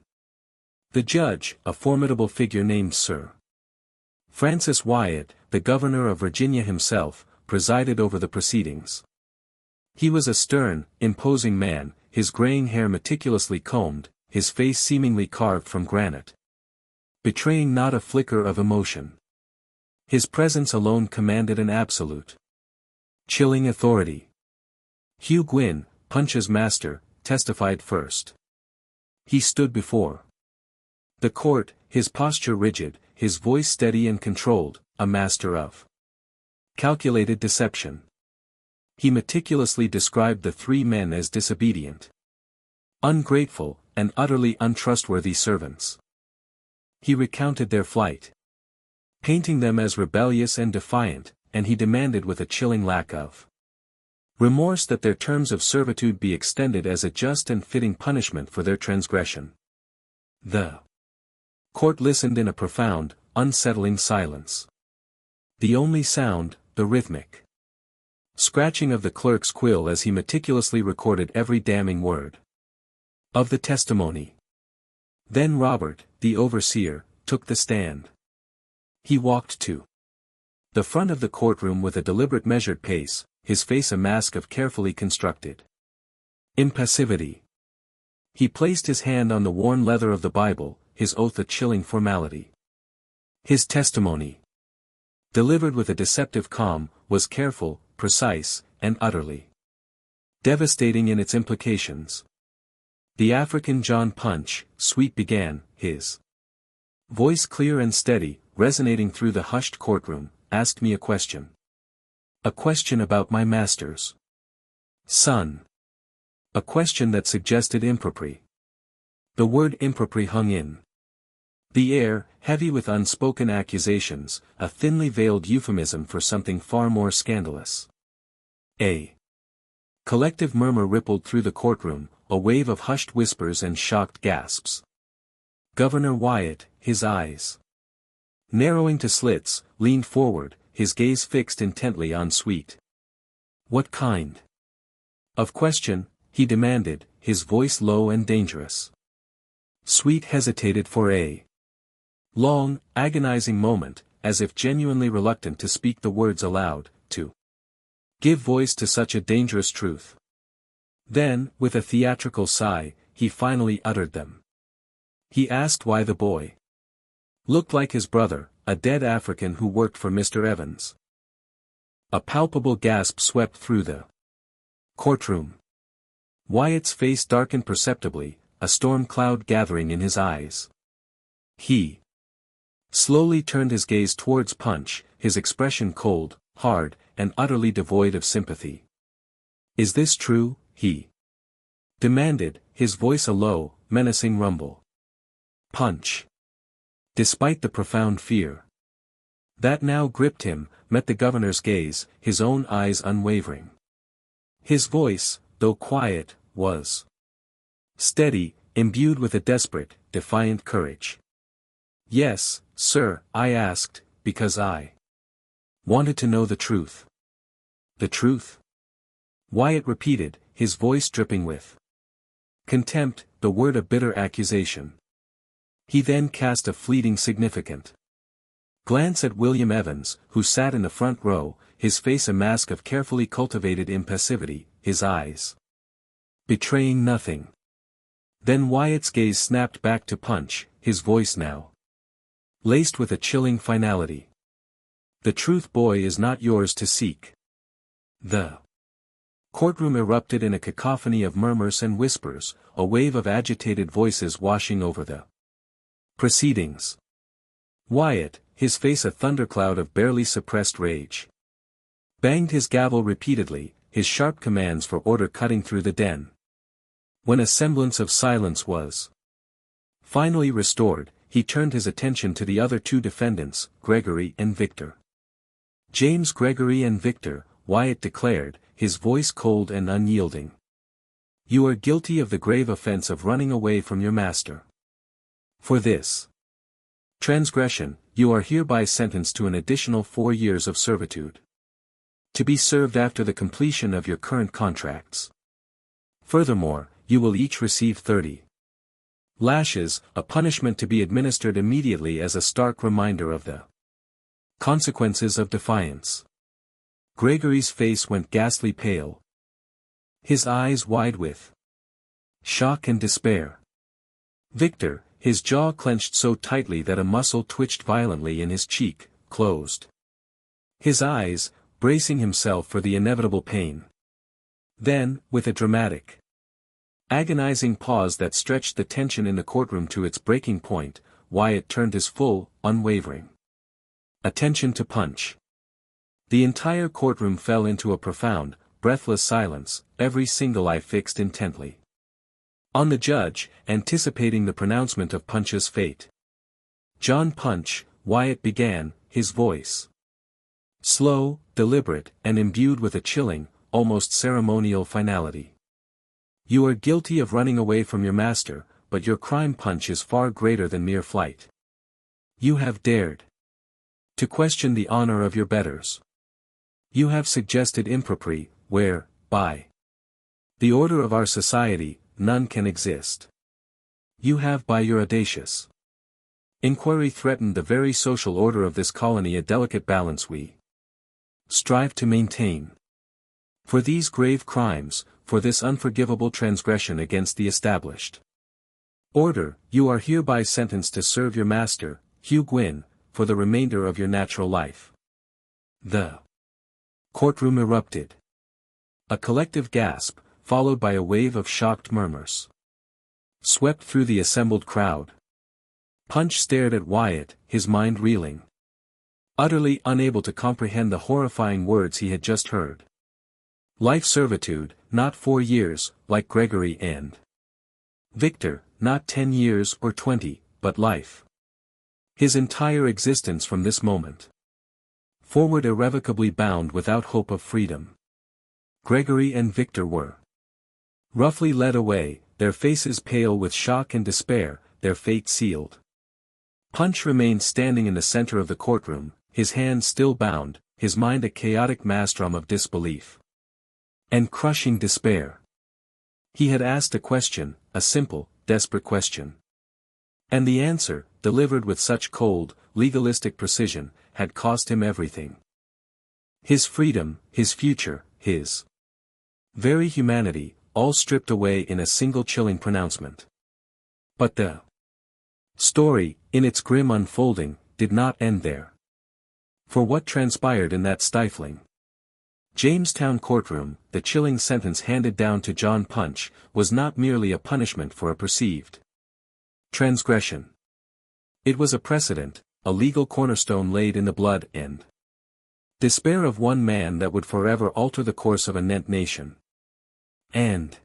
The judge, a formidable figure named Sir Francis Wyatt, the governor of Virginia himself, presided over the proceedings. He was a stern, imposing man, his graying hair meticulously combed, his face seemingly carved from granite, betraying not a flicker of emotion. His presence alone commanded an absolute, chilling authority. Hugh Gwynn, Punch's master, testified first. He stood before the court, his posture rigid, his voice steady and controlled, a master of calculated deception. He meticulously described the three men as disobedient, ungrateful, and utterly untrustworthy servants. He recounted their flight, painting them as rebellious and defiant, and he demanded with a chilling lack of remorse that their terms of servitude be extended as a just and fitting punishment for their transgression. The court listened in a profound, unsettling silence. The only sound, the rhythmic scratching of the clerk's quill as he meticulously recorded every damning word of the testimony. Then Robert, the overseer, took the stand. He walked to the front of the courtroom with a deliberate measured pace, his face a mask of carefully constructed impassivity. He placed his hand on the worn leather of the Bible, his oath a chilling formality. His testimony, delivered with a deceptive calm, was careful, precise, and utterly devastating in its implications. The African John Punch, Sweet began, his voice clear and steady, resonating through the hushed courtroom, asked me a question. A question about my master's son. A question that suggested impropriety. The word impropriety hung in the air, heavy with unspoken accusations, a thinly veiled euphemism for something far more scandalous. A collective murmur rippled through the courtroom, a wave of hushed whispers and shocked gasps. Governor Wyatt, his eyes narrowing to slits, leaned forward, his gaze fixed intently on Sweet. What kind of question, he demanded, his voice low and dangerous. Sweet hesitated for a long, agonizing moment, as if genuinely reluctant to speak the words aloud, to give voice to such a dangerous truth. Then, with a theatrical sigh, he finally uttered them. He asked why the boy looked like his brother, a dead African who worked for Mr. Evans. A palpable gasp swept through the courtroom. Wyatt's face darkened perceptibly, a storm cloud gathering in his eyes. He slowly turned his gaze towards Punch, his expression cold, hard, and utterly devoid of sympathy. Is this true? He demanded, his voice a low, menacing rumble. Punch, despite the profound fear that now gripped him, met the governor's gaze, his own eyes unwavering. His voice, though quiet, was steady, imbued with a desperate, defiant courage. Yes, sir, I asked, because I wanted to know the truth. The truth? Wyatt repeated, his voice dripping with contempt, the word a bitter accusation. He then cast a fleeting significant glance at William Evans, who sat in the front row, his face a mask of carefully cultivated impassivity, his eyes betraying nothing. Then Wyatt's gaze snapped back to Punch, his voice now laced with a chilling finality. The truth, boy, is not yours to seek. The courtroom erupted in a cacophony of murmurs and whispers, a wave of agitated voices washing over the proceedings. Wyatt, his face a thundercloud of barely suppressed rage, banged his gavel repeatedly, his sharp commands for order cutting through the den. When a semblance of silence was finally restored, he turned his attention to the other two defendants, Gregory and Victor. James Gregory and Victor, Wyatt declared, his voice cold and unyielding. You are guilty of the grave offense of running away from your master. For this transgression, you are hereby sentenced to an additional 4 years of servitude, to be served after the completion of your current contracts. Furthermore, you will each receive 30 lashes, a punishment to be administered immediately as a stark reminder of the consequences of defiance. Gregory's face went ghastly pale, his eyes wide with shock and despair. Victor, his jaw clenched so tightly that a muscle twitched violently in his cheek, closed his eyes, bracing himself for the inevitable pain. Then, with a dramatic, agonizing pause that stretched the tension in the courtroom to its breaking point, Wyatt turned his full, unwavering attention to Punch. The entire courtroom fell into a profound, breathless silence, every single eye fixed intently on the judge, anticipating the pronouncement of Punch's fate. John Punch, Wyatt began, his voice slow, deliberate, and imbued with a chilling, almost ceremonial finality. You are guilty of running away from your master, but your crime, Punch, is far greater than mere flight. You have dared to question the honor of your betters. You have suggested impropriety, where, by the order of our society, none can exist. You have, by your audacious inquiry, threatened the very social order of this colony, a delicate balance we strive to maintain. For these grave crimes, for this unforgivable transgression against the established order, you are hereby sentenced to serve your master, Hugh Gwyn, for the remainder of your natural life. The courtroom erupted. A collective gasp, followed by a wave of shocked murmurs, swept through the assembled crowd. Punch stared at Wyatt, his mind reeling, utterly unable to comprehend the horrifying words he had just heard. Life servitude, not 4 years, like Gregory and Victor, not 10 years or 20, but life. His entire existence from this moment forward irrevocably bound without hope of freedom. Gregory and Victor were roughly led away, their faces pale with shock and despair, their fate sealed. Punch remained standing in the center of the courtroom, his hands still bound, his mind a chaotic maelstrom of disbelief and crushing despair. He had asked a question, a simple, desperate question. And the answer, delivered with such cold, legalistic precision, had cost him everything. His freedom, his future, his very humanity, all stripped away in a single chilling pronouncement. But the story, in its grim unfolding, did not end there. For what transpired in that stifling Jamestown courtroom, the chilling sentence handed down to John Punch, was not merely a punishment for a perceived transgression. It was a precedent, a legal cornerstone laid in the blood and despair of one man that would forever alter the course of a nation. And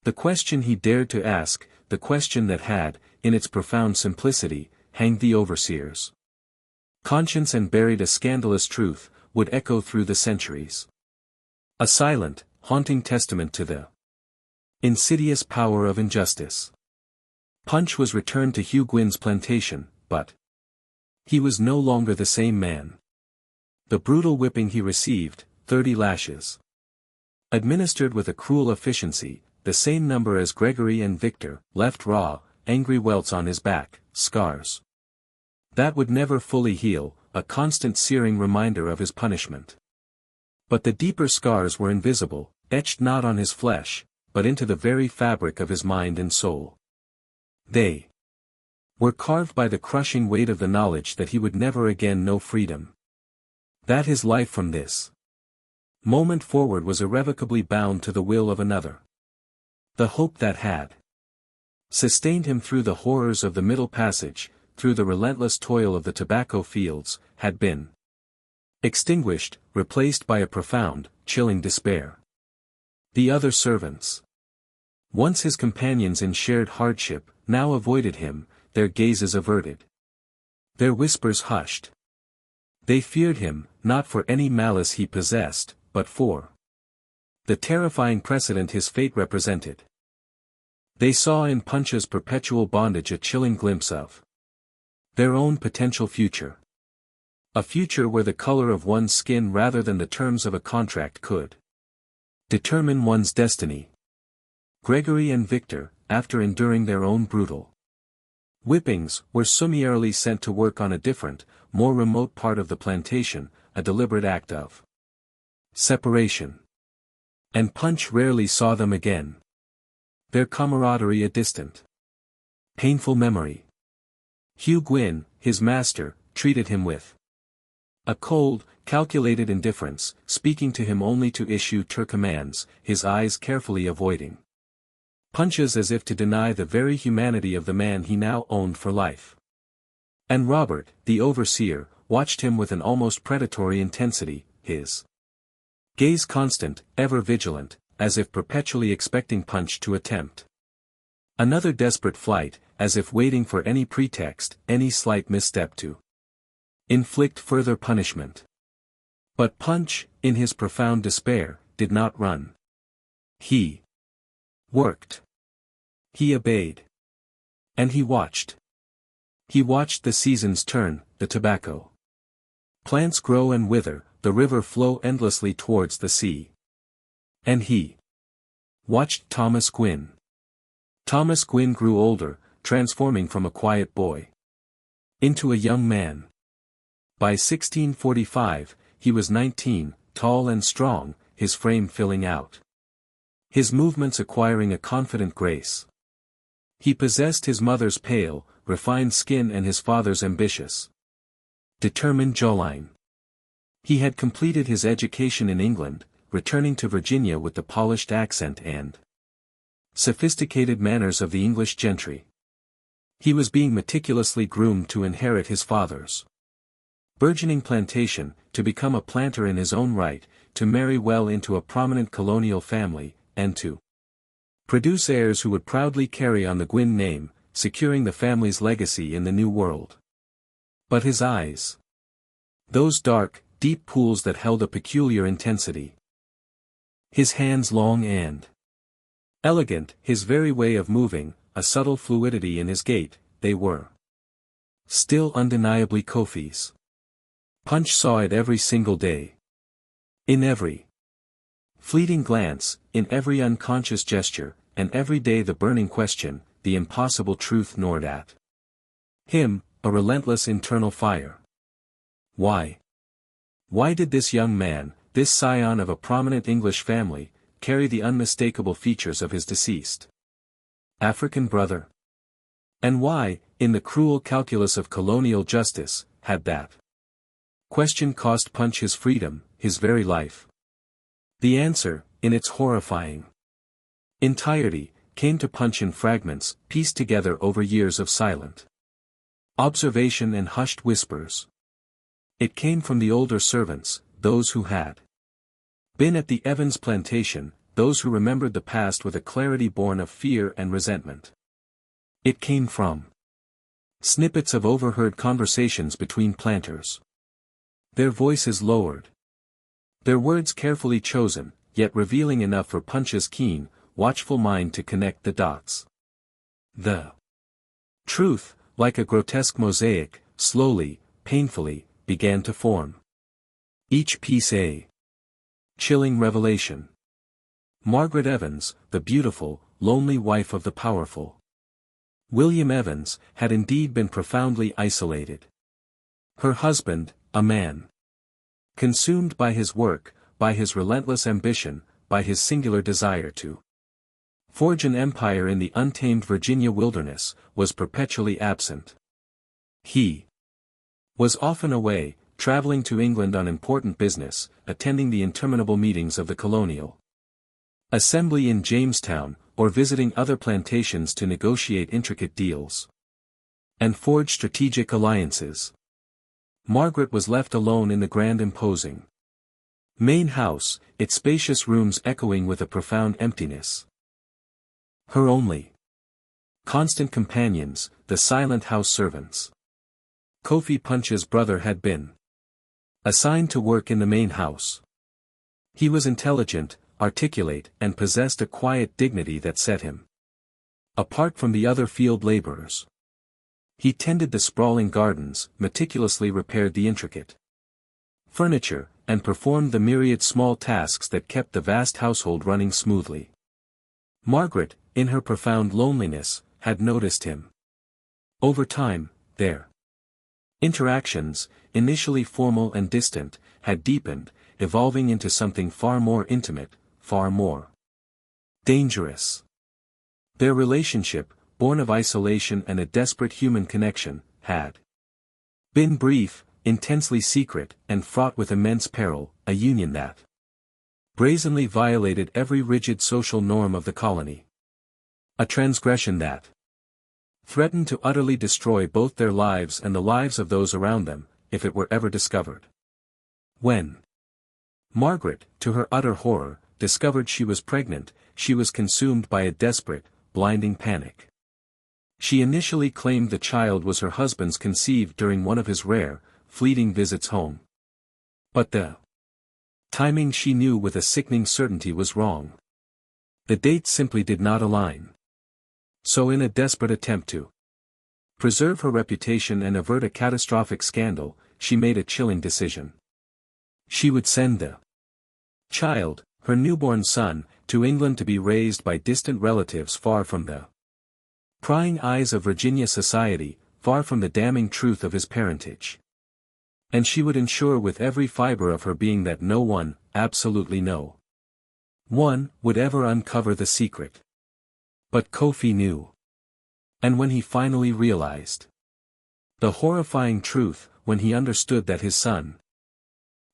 the question he dared to ask, the question that had, in its profound simplicity, hanged the overseer's conscience and buried a scandalous truth, would echo through the centuries. A silent, haunting testament to the insidious power of injustice. Punch was returned to Hugh Gwyn's plantation, but he was no longer the same man. The brutal whipping he received, 30 lashes, administered with a cruel efficiency, the same number as Gregory and Victor, left raw, angry welts on his back, scars that would never fully heal, a constant searing reminder of his punishment. But the deeper scars were invisible, etched not on his flesh, but into the very fabric of his mind and soul. They were carved by the crushing weight of the knowledge that he would never again know freedom. That his life from this moment forward was irrevocably bound to the will of another. The hope that had sustained him through the horrors of the Middle Passage, through the relentless toil of the tobacco fields, had been extinguished, replaced by a profound, chilling despair. The other servants, once his companions in shared hardship, now avoided him, their gazes averted, their whispers hushed. They feared him, not for any malice he possessed, but for the terrifying precedent his fate represented. They saw in Punch's perpetual bondage a chilling glimpse of their own potential future. A future where the color of one's skin rather than the terms of a contract could determine one's destiny. Gregory and Victor, after enduring their own brutal whippings, were summarily sent to work on a different, more remote part of the plantation, a deliberate act of separation. And Punch rarely saw them again. Their camaraderie a distant, painful memory. Hugh Gwyn, his master, treated him with a cold, calculated indifference, speaking to him only to issue commands, his eyes carefully avoiding Punch's as if to deny the very humanity of the man he now owned for life. And Robert, the overseer, watched him with an almost predatory intensity, his gaze constant, ever vigilant, as if perpetually expecting Punch to attempt another desperate flight, as if waiting for any pretext, any slight misstep to inflict further punishment. But Punch, in his profound despair, did not run. He worked. He obeyed. And he watched. He watched the seasons turn, the tobacco plants grow and wither, the river flow endlessly towards the sea. And he watched Thomas Gwyn. Thomas Gwyn grew older, transforming from a quiet boy into a young man. By 1645, he was 19, tall and strong, his frame filling out, his movements acquiring a confident grace. He possessed his mother's pale, refined skin and his father's ambitious, determined jawline. He had completed his education in England, returning to Virginia with the polished accent and sophisticated manners of the English gentry. He was being meticulously groomed to inherit his father's burgeoning plantation, to become a planter in his own right, to marry well into a prominent colonial family, and to produce heirs who would proudly carry on the Gwyn name, securing the family's legacy in the New World. But his eyes, those dark, deep pools that held a peculiar intensity. His hands long and elegant, his very way of moving, a subtle fluidity in his gait, they were still undeniably Kofi's. Punch saw it every single day. In every fleeting glance, in every unconscious gesture, and every day the burning question, the impossible truth gnawed at him, a relentless internal fire. Why? Why did this young man, this scion of a prominent English family, carry the unmistakable features of his deceased African brother? And why, in the cruel calculus of colonial justice, had that question cost Punch his freedom, his very life? The answer, in its horrifying entirety, came to Punch in fragments, pieced together over years of silent observation and hushed whispers. It came from the older servants, those who had been at the Evans plantation, those who remembered the past with a clarity born of fear and resentment. It came from snippets of overheard conversations between planters. Their voices lowered. Their words carefully chosen, yet revealing enough for Punch's keen, watchful mind to connect the dots. The truth, like a grotesque mosaic, slowly, painfully, began to form. Each piece a chilling revelation. Margaret Evans, the beautiful, lonely wife of the powerful William Evans, had indeed been profoundly isolated. Her husband, a man consumed by his work, by his relentless ambition, by his singular desire to forge an empire in the untamed Virginia wilderness, was perpetually absent. He was often away, traveling to England on important business, attending the interminable meetings of the Colonial Assembly in Jamestown, or visiting other plantations to negotiate intricate deals and forge strategic alliances. Margaret was left alone in the grand imposing main house, its spacious rooms echoing with a profound emptiness. Her only constant companions, the silent house servants. Kofi Punch's brother had been assigned to work in the main house. He was intelligent, articulate, and possessed a quiet dignity that set him apart from the other field laborers. He tended the sprawling gardens, meticulously repaired the intricate furniture, and performed the myriad small tasks that kept the vast household running smoothly. Margaret, in her profound loneliness, had noticed him. Over time, their interactions, initially formal and distant, had deepened, evolving into something far more intimate, far more dangerous. Their relationship, born of isolation and a desperate human connection, had been brief, intensely secret, and fraught with immense peril, a union that brazenly violated every rigid social norm of the colony. A transgression that threatened to utterly destroy both their lives and the lives of those around them, if it were ever discovered. When Margaret, to her utter horror, discovered she was pregnant, she was consumed by a desperate, blinding panic. She initially claimed the child was her husband's, conceived during one of his rare, fleeting visits home. But the timing, she knew with a sickening certainty, was wrong. The dates simply did not align. So, in a desperate attempt to preserve her reputation and avert a catastrophic scandal, she made a chilling decision. She would send the child, her newborn son, to England to be raised by distant relatives far from the prying eyes of Virginia society, far from the damning truth of his parentage. And she would ensure with every fiber of her being that no one, absolutely no one, would ever uncover the secret. But Kofi knew. And when he finally realized the horrifying truth, when he understood that his son,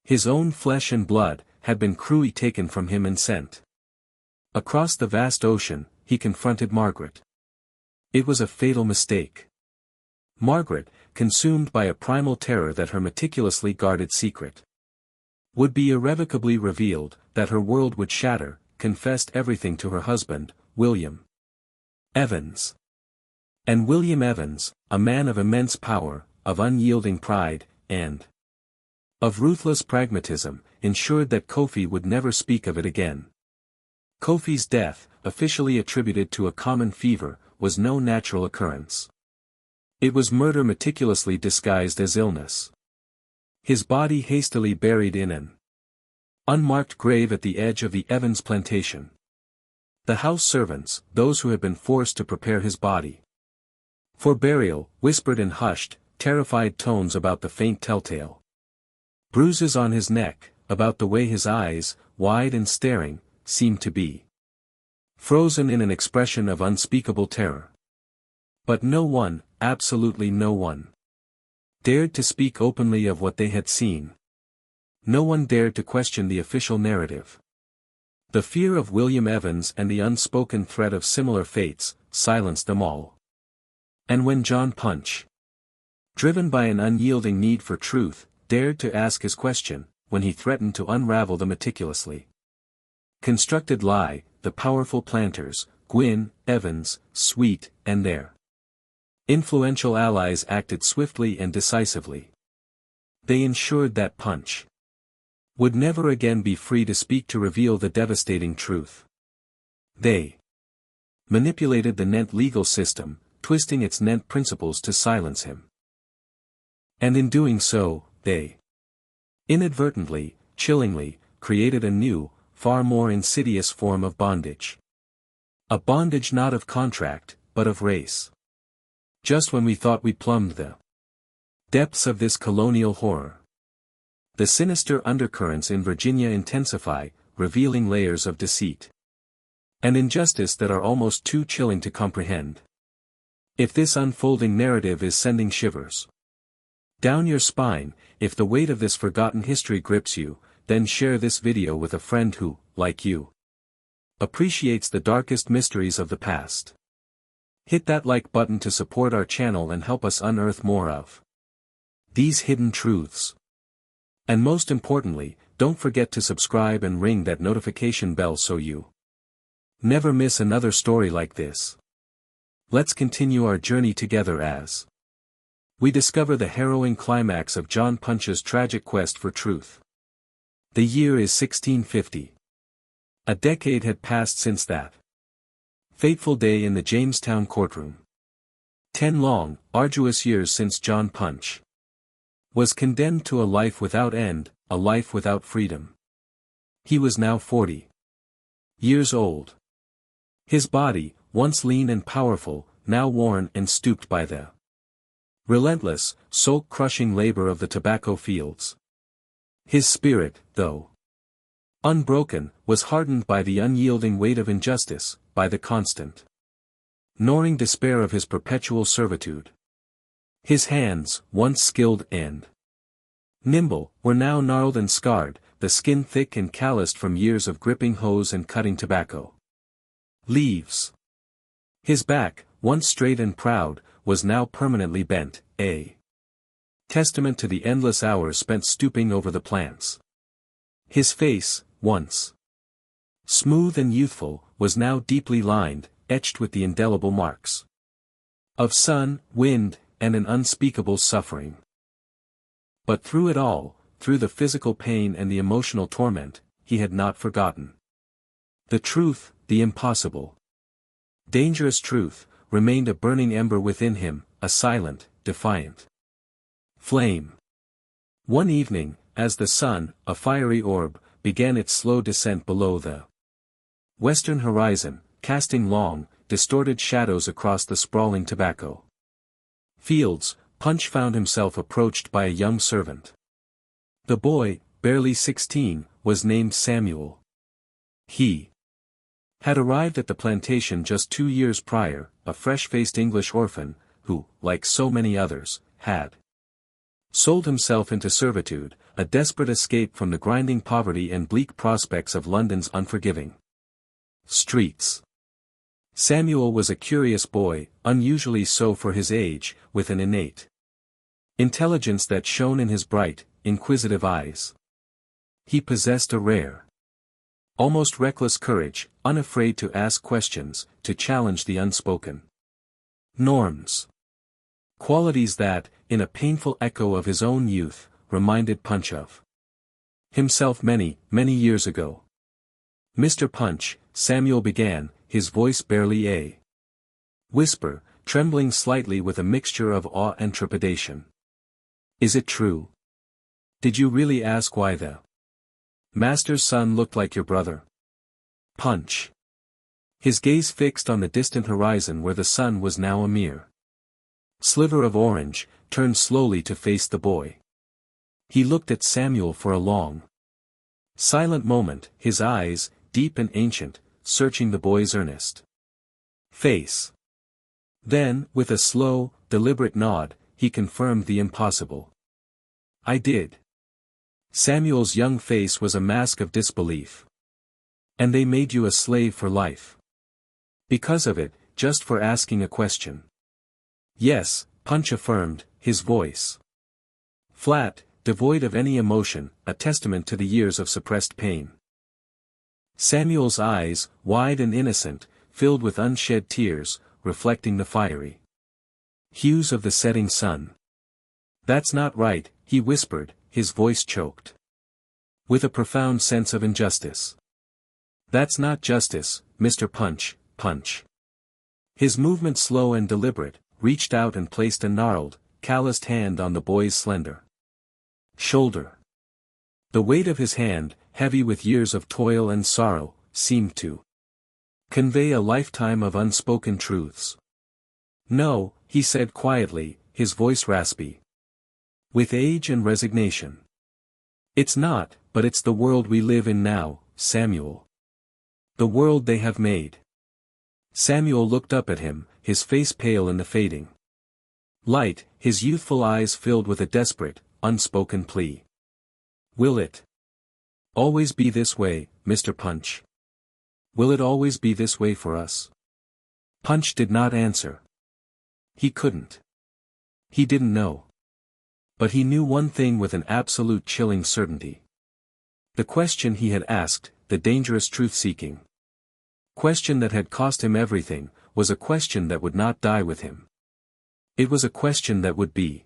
his own flesh and blood, had been cruelly taken from him and sent across the vast ocean, he confronted Margaret. It was a fatal mistake. Margaret, consumed by a primal terror that her meticulously guarded secret would be irrevocably revealed, that her world would shatter, confessed everything to her husband, William Evans. And William Evans, a man of immense power, of unyielding pride, and of ruthless pragmatism, ensured that Kofi would never speak of it again. Kofi's death, officially attributed to a common fever, was no natural occurrence. It was murder meticulously disguised as illness. His body hastily buried in an unmarked grave at the edge of the Evans plantation. The house servants, those who had been forced to prepare his body for burial, whispered in hushed, terrified tones about the faint telltale bruises on his neck, about the way his eyes, wide and staring, seemed to be frozen in an expression of unspeakable terror. But no one, absolutely no one, dared to speak openly of what they had seen. No one dared to question the official narrative. The fear of William Evans and the unspoken threat of similar fates silenced them all. And when John Punch, driven by an unyielding need for truth, dared to ask his question, when he threatened to unravel the meticulously constructed lie, the powerful planters, Gwyn, Evans, Sweet, and their influential allies acted swiftly and decisively. They ensured that Punch would never again be free to speak, to reveal the devastating truth. They manipulated the Nent legal system, twisting its Nent principles to silence him. And in doing so, they inadvertently, chillingly, created a new, far more insidious form of bondage. A bondage not of contract, but of race. Just when we thought we plumbed the depths of this colonial horror, the sinister undercurrents in Virginia intensify, revealing layers of deceit and injustice that are almost too chilling to comprehend. If this unfolding narrative is sending shivers down your spine, if the weight of this forgotten history grips you, then share this video with a friend who, like you, appreciates the darkest mysteries of the past. Hit that like button to support our channel and help us unearth more of these hidden truths. And most importantly, don't forget to subscribe and ring that notification bell so you never miss another story like this. Let's continue our journey together as we discover the harrowing climax of John Punch's tragic quest for truth. The year is 1650. A decade had passed since that fateful day in the Jamestown courtroom. 10 long, arduous years since John Punch was condemned to a life without end, a life without freedom. He was now 40 years old. His body, once lean and powerful, now worn and stooped by the relentless, soul-crushing labor of the tobacco fields. His spirit, though unbroken, was hardened by the unyielding weight of injustice, by the constant gnawing despair of his perpetual servitude. His hands, once skilled and nimble, were now gnarled and scarred, the skin thick and calloused from years of gripping hoes and cutting tobacco leaves. His back, once straight and proud, was now permanently bent, a testament to the endless hours spent stooping over the plants. His face, once smooth and youthful, was now deeply lined, etched with the indelible marks of sun, wind, and an unspeakable suffering. But through it all, through the physical pain and the emotional torment, he had not forgotten the truth, the impossible, dangerous truth, remained a burning ember within him, a silent, defiant flame. One evening, as the sun, a fiery orb, began its slow descent below the western horizon, casting long, distorted shadows across the sprawling tobacco fields, Punch found himself approached by a young servant. The boy, barely 16, was named Samuel. He had arrived at the plantation just 2 years prior, a fresh-faced English orphan, who, like so many others, had sold himself into servitude, a desperate escape from the grinding poverty and bleak prospects of London's unforgiving streets. Samuel was a curious boy, unusually so for his age, with an innate intelligence that shone in his bright, inquisitive eyes. He possessed a rare, almost reckless courage, unafraid to ask questions, to challenge the unspoken norms. Qualities that, in a painful echo of his own youth, reminded Punch of himself many, many years ago. "Mr. Punch," Samuel began, his voice barely a whisper, trembling slightly with a mixture of awe and trepidation. "Is it true? Did you really ask why the master's son looked like your brother?" Punch, his gaze fixed on the distant horizon where the sun was now a mere sliver of orange, turned slowly to face the boy. He looked at Samuel for a long, silent moment, his eyes, deep and ancient, searching the boy's earnest face. Then, with a slow, deliberate nod, he confirmed the impossible. "I did." Samuel's young face was a mask of disbelief. "And they made you a slave for life? Because of it, just for asking a question?" "Yes," Punch affirmed, his voice flat, devoid of any emotion, a testament to the years of suppressed pain. Samuel's eyes, wide and innocent, filled with unshed tears, reflecting the fiery hues of the setting sun. "That's not right," he whispered, his voice choked with a profound sense of injustice. "That's not justice, Mr. Punch." Punch, his movement slow and deliberate, reached out and placed a gnarled, calloused hand on the boy's slender shoulder. The weight of his hand, heavy with years of toil and sorrow, seemed to convey a lifetime of unspoken truths. "No," he said quietly, his voice raspy with age and resignation. "It's not, but it's the world we live in now, Samuel. The world they have made. Samuel looked up at him, his face pale in the fading light, his youthful eyes filled with a desperate, unspoken plea. Will it always be this way, Mr. Punch? Will it always be this way for us? Punch did not answer. He couldn't. He didn't know. But he knew one thing with an absolute chilling certainty. The question he had asked, the dangerous truth-seeking question that had cost him everything, was a question that would not die with him. It was a question that would be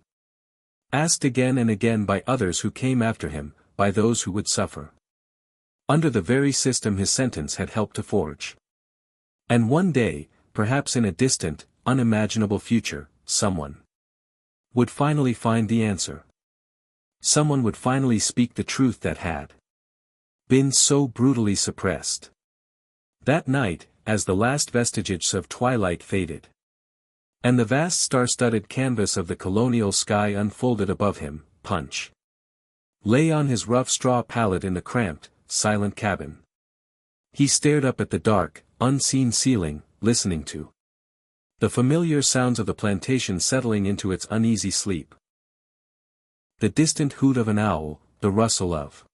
asked again and again by others who came after him, by those who would suffer under the very system his sentence had helped to forge. And one day, perhaps in a distant, unimaginable future, someone would finally find the answer. Someone would finally speak the truth that had been so brutally suppressed. That night, as the last vestiges of twilight faded, and the vast star-studded canvas of the colonial sky unfolded above him, Punch lay on his rough straw pallet in the cramped, silent cabin. He stared up at the dark, unseen ceiling, listening to the familiar sounds of the plantation settling into its uneasy sleep. The distant hoot of an owl, the rustle of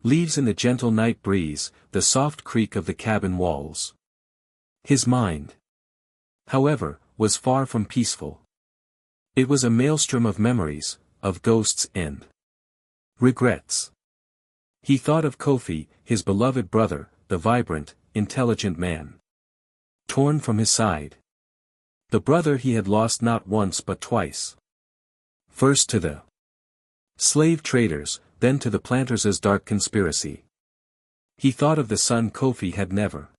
leaves in the gentle night breeze, the soft creak of the cabin walls. His mind, however, was far from peaceful. It was a maelstrom of memories, of ghosts and regrets. He thought of Kofi, his beloved brother, the vibrant, intelligent man torn from his side. The brother he had lost not once but twice. First to the slave traders, then to the planters' dark conspiracy. He thought of the son Kofi had never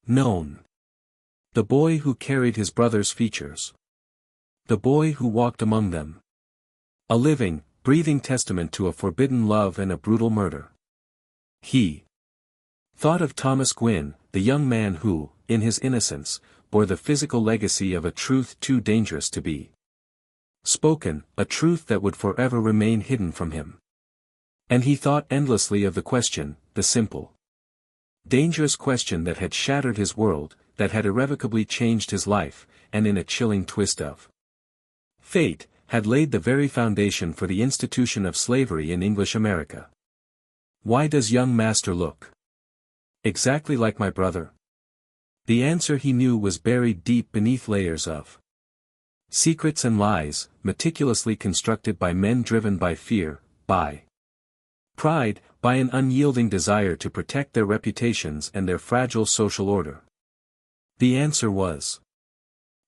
known. The boy who carried his brother's features. The boy who walked among them. A living, breathing testament to a forbidden love and a brutal murder. He thought of Thomas Gwynn, the young man who, in his innocence, bore the physical legacy of a truth too dangerous to be spoken, a truth that would forever remain hidden from him. And he thought endlessly of the question, the simple, dangerous question that had shattered his world, that had irrevocably changed his life, and in a chilling twist of fate, had laid the very foundation for the institution of slavery in English America. Why does young master look exactly like my brother? The answer he knew was buried deep beneath layers of secrets and lies, meticulously constructed by men driven by fear, by pride, by an unyielding desire to protect their reputations and their fragile social order. The answer was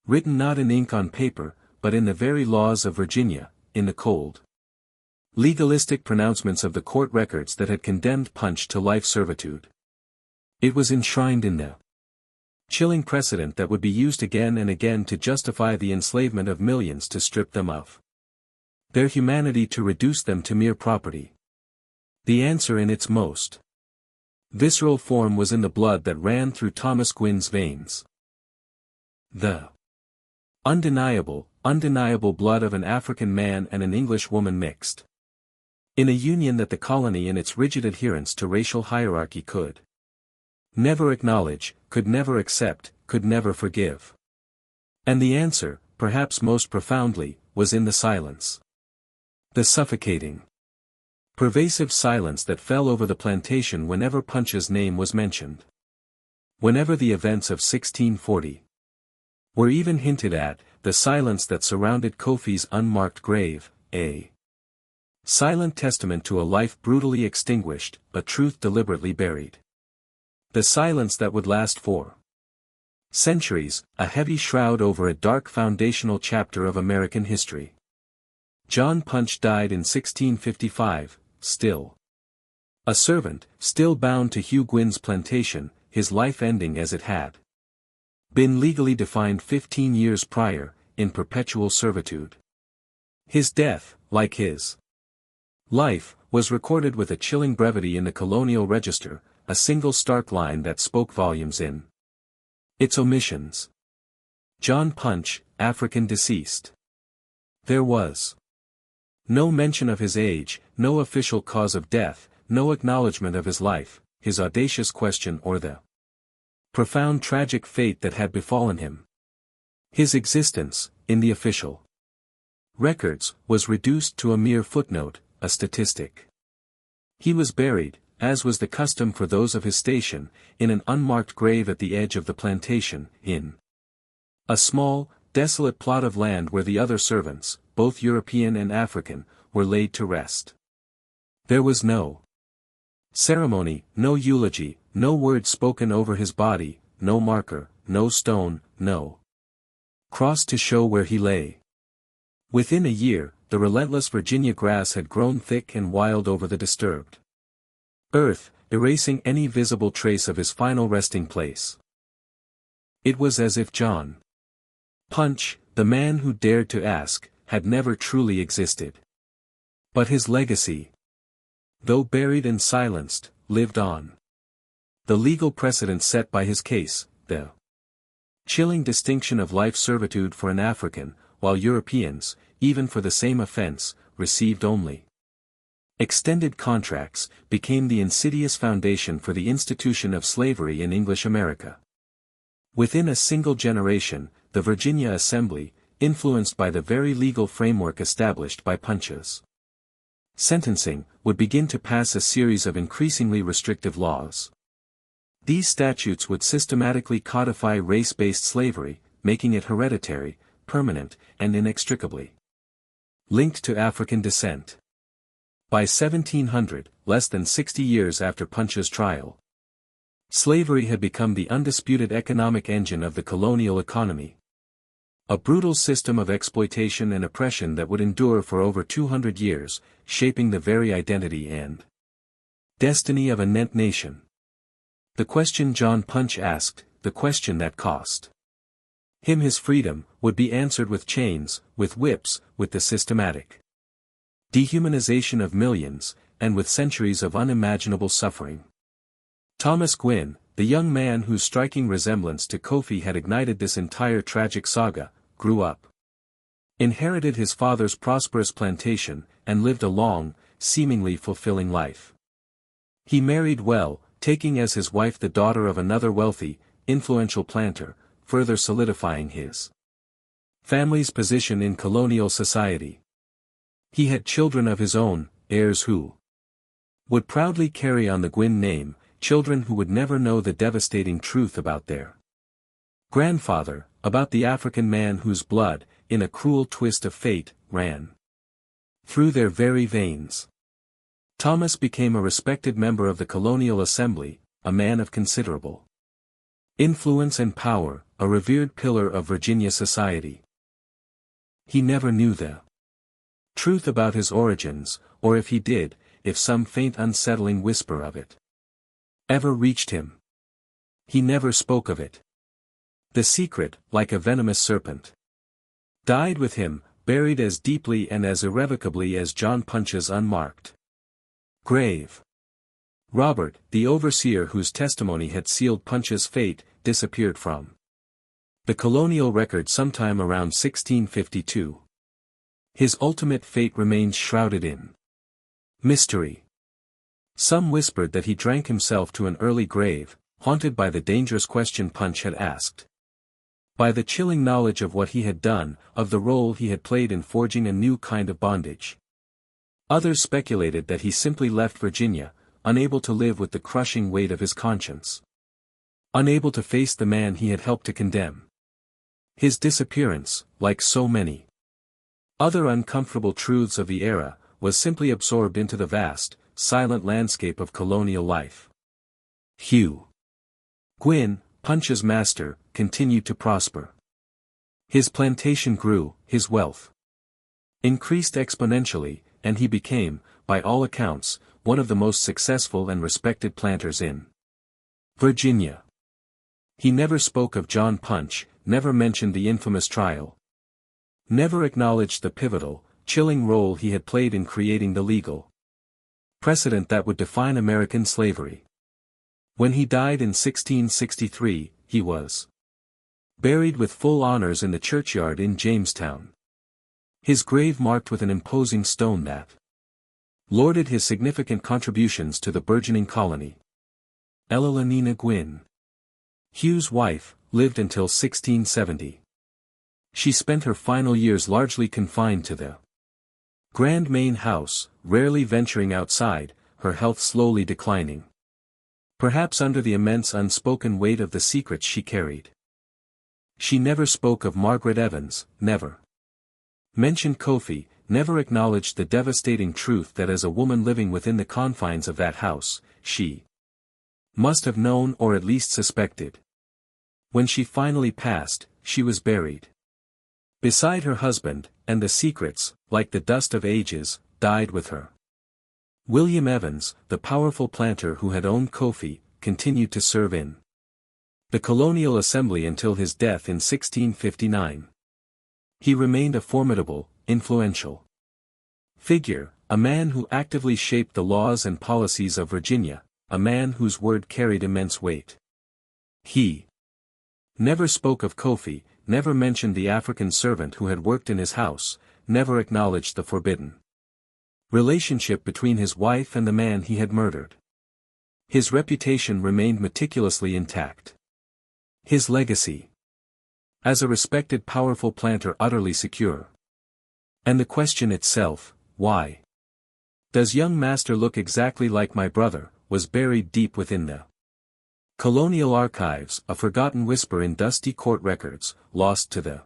written not in ink on paper, but in the very laws of Virginia, in the cold, legalistic pronouncements of the court records that had condemned Punch to life servitude. It was enshrined in the chilling precedent that would be used again and again to justify the enslavement of millions, to strip them of their humanity, to reduce them to mere property. The answer in its most visceral form was in the blood that ran through Thomas Gwynn's veins. The undeniable blood of an African man and an English woman mixed in a union that the colony in its rigid adherence to racial hierarchy could never acknowledge, could never accept, could never forgive. And the answer, perhaps most profoundly, was in the silence. The suffocating, pervasive silence that fell over the plantation whenever Punch's name was mentioned. Whenever the events of 1640 were even hinted at, the silence that surrounded Kofi's unmarked grave, a silent testament to a life brutally extinguished, a truth deliberately buried. The silence that would last for centuries, a heavy shroud over a dark foundational chapter of American history. John Punch died in 1655, still a servant, still bound to Hugh Gwynn's plantation, his life ending as it had been legally defined 15 years prior, in perpetual servitude. His death, like his life, was recorded with a chilling brevity in the Colonial Register, a single stark line that spoke volumes in its omissions. John Punch, African deceased. There was no mention of his age, no official cause of death, no acknowledgement of his life. his audacious question or the profound tragic fate that had befallen him. His existence, in the official records, was reduced to a mere footnote, a statistic. He was buried, as was the custom for those of his station, in an unmarked grave at the edge of the plantation, in a small, desolate plot of land where the other servants, both European and African, were laid to rest. There was no ceremony, no eulogy, no word spoken over his body, no marker, no stone, no cross to show where he lay. Within a year, the relentless Virginia grass had grown thick and wild over the disturbed earth, erasing any visible trace of his final resting place. It was as if John Punch, the man who dared to ask, had never truly existed. But his legacy, though buried and silenced, lived on. The legal precedent set by his case, the chilling distinction of life servitude for an African, while Europeans, even for the same offense, received only extended contracts, became the insidious foundation for the institution of slavery in English America. Within a single generation, the Virginia Assembly, influenced by the very legal framework established by Punch's sentencing, would begin to pass a series of increasingly restrictive laws. These statutes would systematically codify race-based slavery, making it hereditary, permanent, and inextricably linked to African descent. By 1700, less than 60 years after Punch's trial, slavery had become the undisputed economic engine of the colonial economy. A brutal system of exploitation and oppression that would endure for over 200 years, shaping the very identity and destiny of a nation. The question John Punch asked, the question that cost him his freedom, would be answered with chains, with whips, with the systematic dehumanization of millions, and with centuries of unimaginable suffering. Thomas Gwynn, the young man whose striking resemblance to Kofi had ignited this entire tragic saga, grew up, inherited his father's prosperous plantation, and lived a long, seemingly fulfilling life. He married well, taking as his wife the daughter of another wealthy, influential planter, further solidifying his family's position in colonial society. He had children of his own, heirs who would proudly carry on the Gwynn name, children who would never know the devastating truth about their grandfather, about the African man whose blood, in a cruel twist of fate, ran through their very veins. Thomas became a respected member of the Colonial Assembly, a man of considerable influence and power, a revered pillar of Virginia society. He never knew the truth about his origins, or if he did, if some faint unsettling whisper of it ever reached him. He never spoke of it. The secret, like a venomous serpent, died with him, buried as deeply and as irrevocably as John Punch's unmarked grave. Robert, the overseer whose testimony had sealed Punch's fate, disappeared from the colonial record sometime around 1652. His ultimate fate remains shrouded in mystery. Some whispered that he drank himself to an early grave, haunted by the dangerous question Punch had asked. By the chilling knowledge of what he had done, of the role he had played in forging a new kind of bondage. Others speculated that he simply left Virginia, unable to live with the crushing weight of his conscience. Unable to face the man he had helped to condemn. His disappearance, like so many other uncomfortable truths of the era, was simply absorbed into the vast, silent landscape of colonial life. Hugh Gwynn, Punch's master, continued to prosper. His plantation grew, his wealth increased exponentially, and he became, by all accounts, one of the most successful and respected planters in Virginia. He never spoke of John Punch, never mentioned the infamous trial. Never acknowledged the pivotal, chilling role he had played in creating the legal precedent that would define American slavery. When he died in 1663, he was buried with full honors in the churchyard in Jamestown. His grave marked with an imposing stone that lauded his significant contributions to the burgeoning colony. Ellalinina Gwynn, Hugh's wife, lived until 1670. She spent her final years largely confined to the Grand Main House, rarely venturing outside, her health slowly declining. Perhaps under the immense unspoken weight of the secrets she carried. She never spoke of Margaret Evans, never mentioned Kofi, never acknowledged the devastating truth that as a woman living within the confines of that house, she must have known or at least suspected. When she finally passed, she was buried beside her husband, and the secrets, like the dust of ages, died with her. William Evans, the powerful planter who had owned Kofi, continued to serve in the Colonial Assembly until his death in 1659. He remained a formidable, influential figure, a man who actively shaped the laws and policies of Virginia, a man whose word carried immense weight. He never spoke of Kofi, never mentioned the African servant who had worked in his house, never acknowledged the forbidden relationship between his wife and the man he had murdered. His reputation remained meticulously intact. His legacy as a respected powerful planter utterly secure. And the question itself, why does young master look exactly like my brother, was buried deep within the colonial archives, a forgotten whisper in dusty court records, lost to the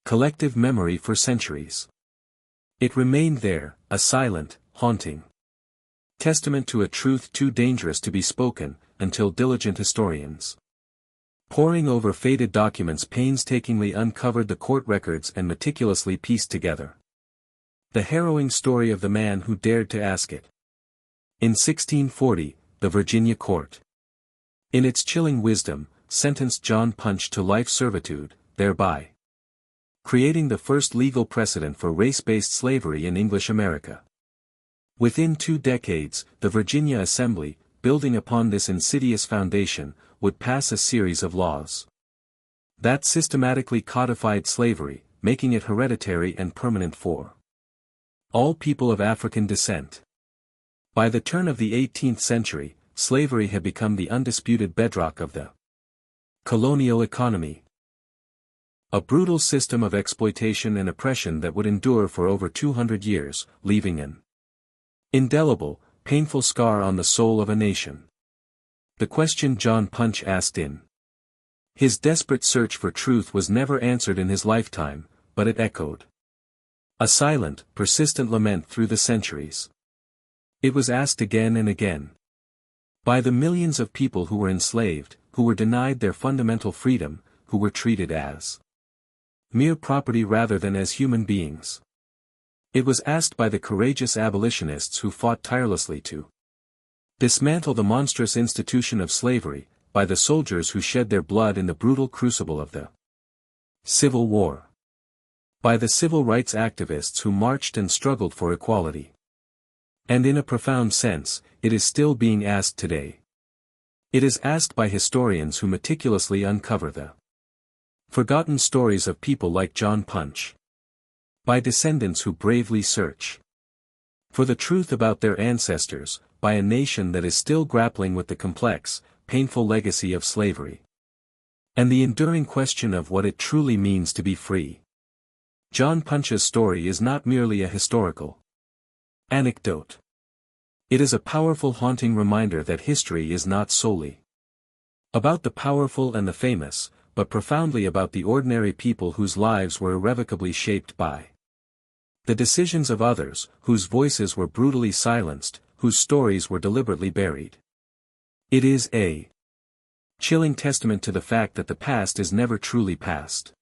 collective memory for centuries. It remained there, a silent, haunting testament to a truth too dangerous to be spoken, until diligent historians, poring over faded documents, painstakingly uncovered the court records and meticulously pieced together the harrowing story of the man who dared to ask it. In 1640, the Virginia court, in its chilling wisdom, sentenced John Punch to life servitude, thereby creating the first legal precedent for race-based slavery in English America. Within 2 decades, the Virginia Assembly, building upon this insidious foundation, would pass a series of laws that systematically codified slavery, making it hereditary and permanent for all people of African descent. By the turn of the 18th century, slavery had become the undisputed bedrock of the colonial economy. A brutal system of exploitation and oppression that would endure for over 200 years, leaving an indelible, painful scar on the soul of a nation. The question John Punch asked in his desperate search for truth was never answered in his lifetime, but it echoed a silent, persistent lament through the centuries. It was asked again and again by the millions of people who were enslaved, who were denied their fundamental freedom, who were treated as mere property rather than as human beings. It was asked by the courageous abolitionists who fought tirelessly to dismantle the monstrous institution of slavery, by the soldiers who shed their blood in the brutal crucible of the Civil War, by the civil rights activists who marched and struggled for equality. And in a profound sense, it is still being asked today. It is asked by historians who meticulously uncover the forgotten stories of people like John Punch, by descendants who bravely search for the truth about their ancestors, by a nation that is still grappling with the complex, painful legacy of slavery, and the enduring question of what it truly means to be free. John Punch's story is not merely a historical anecdote. It is a powerful, haunting reminder that history is not solely about the powerful and the famous, but profoundly about the ordinary people whose lives were irrevocably shaped by the decisions of others, whose voices were brutally silenced, whose stories were deliberately buried. It is a chilling testament to the fact that the past is never truly past.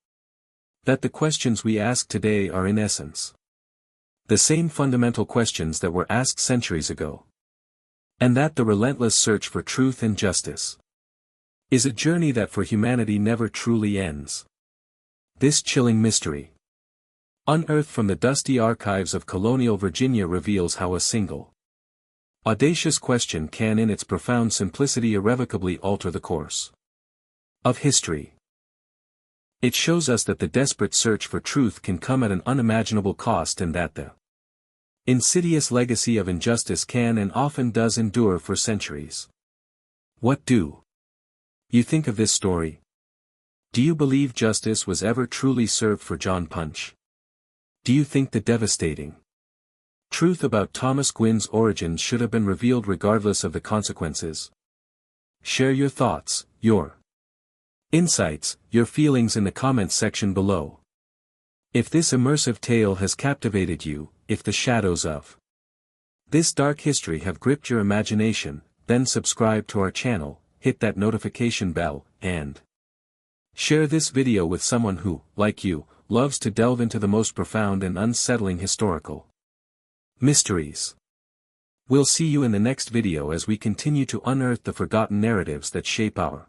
That the questions we ask today are in essence the same fundamental questions that were asked centuries ago. And that the relentless search for truth and justice is a journey that for humanity never truly ends. This chilling mystery, unearthed from the dusty archives of colonial Virginia, reveals how a single audacious question can in its profound simplicity irrevocably alter the course of history. It shows us that the desperate search for truth can come at an unimaginable cost, and that the insidious legacy of injustice can and often does endure for centuries. What do you think of this story? Do you believe justice was ever truly served for John Punch? Do you think the devastating truth about Thomas Gwynne's origins should have been revealed regardless of the consequences? Share your thoughts, your insights, your feelings in the comments section below. If this immersive tale has captivated you, if the shadows of this dark history have gripped your imagination, then subscribe to our channel, hit that notification bell, and share this video with someone who, like you, loves to delve into the most profound and unsettling historical mysteries. We'll see you in the next video as we continue to unearth the forgotten narratives that shape our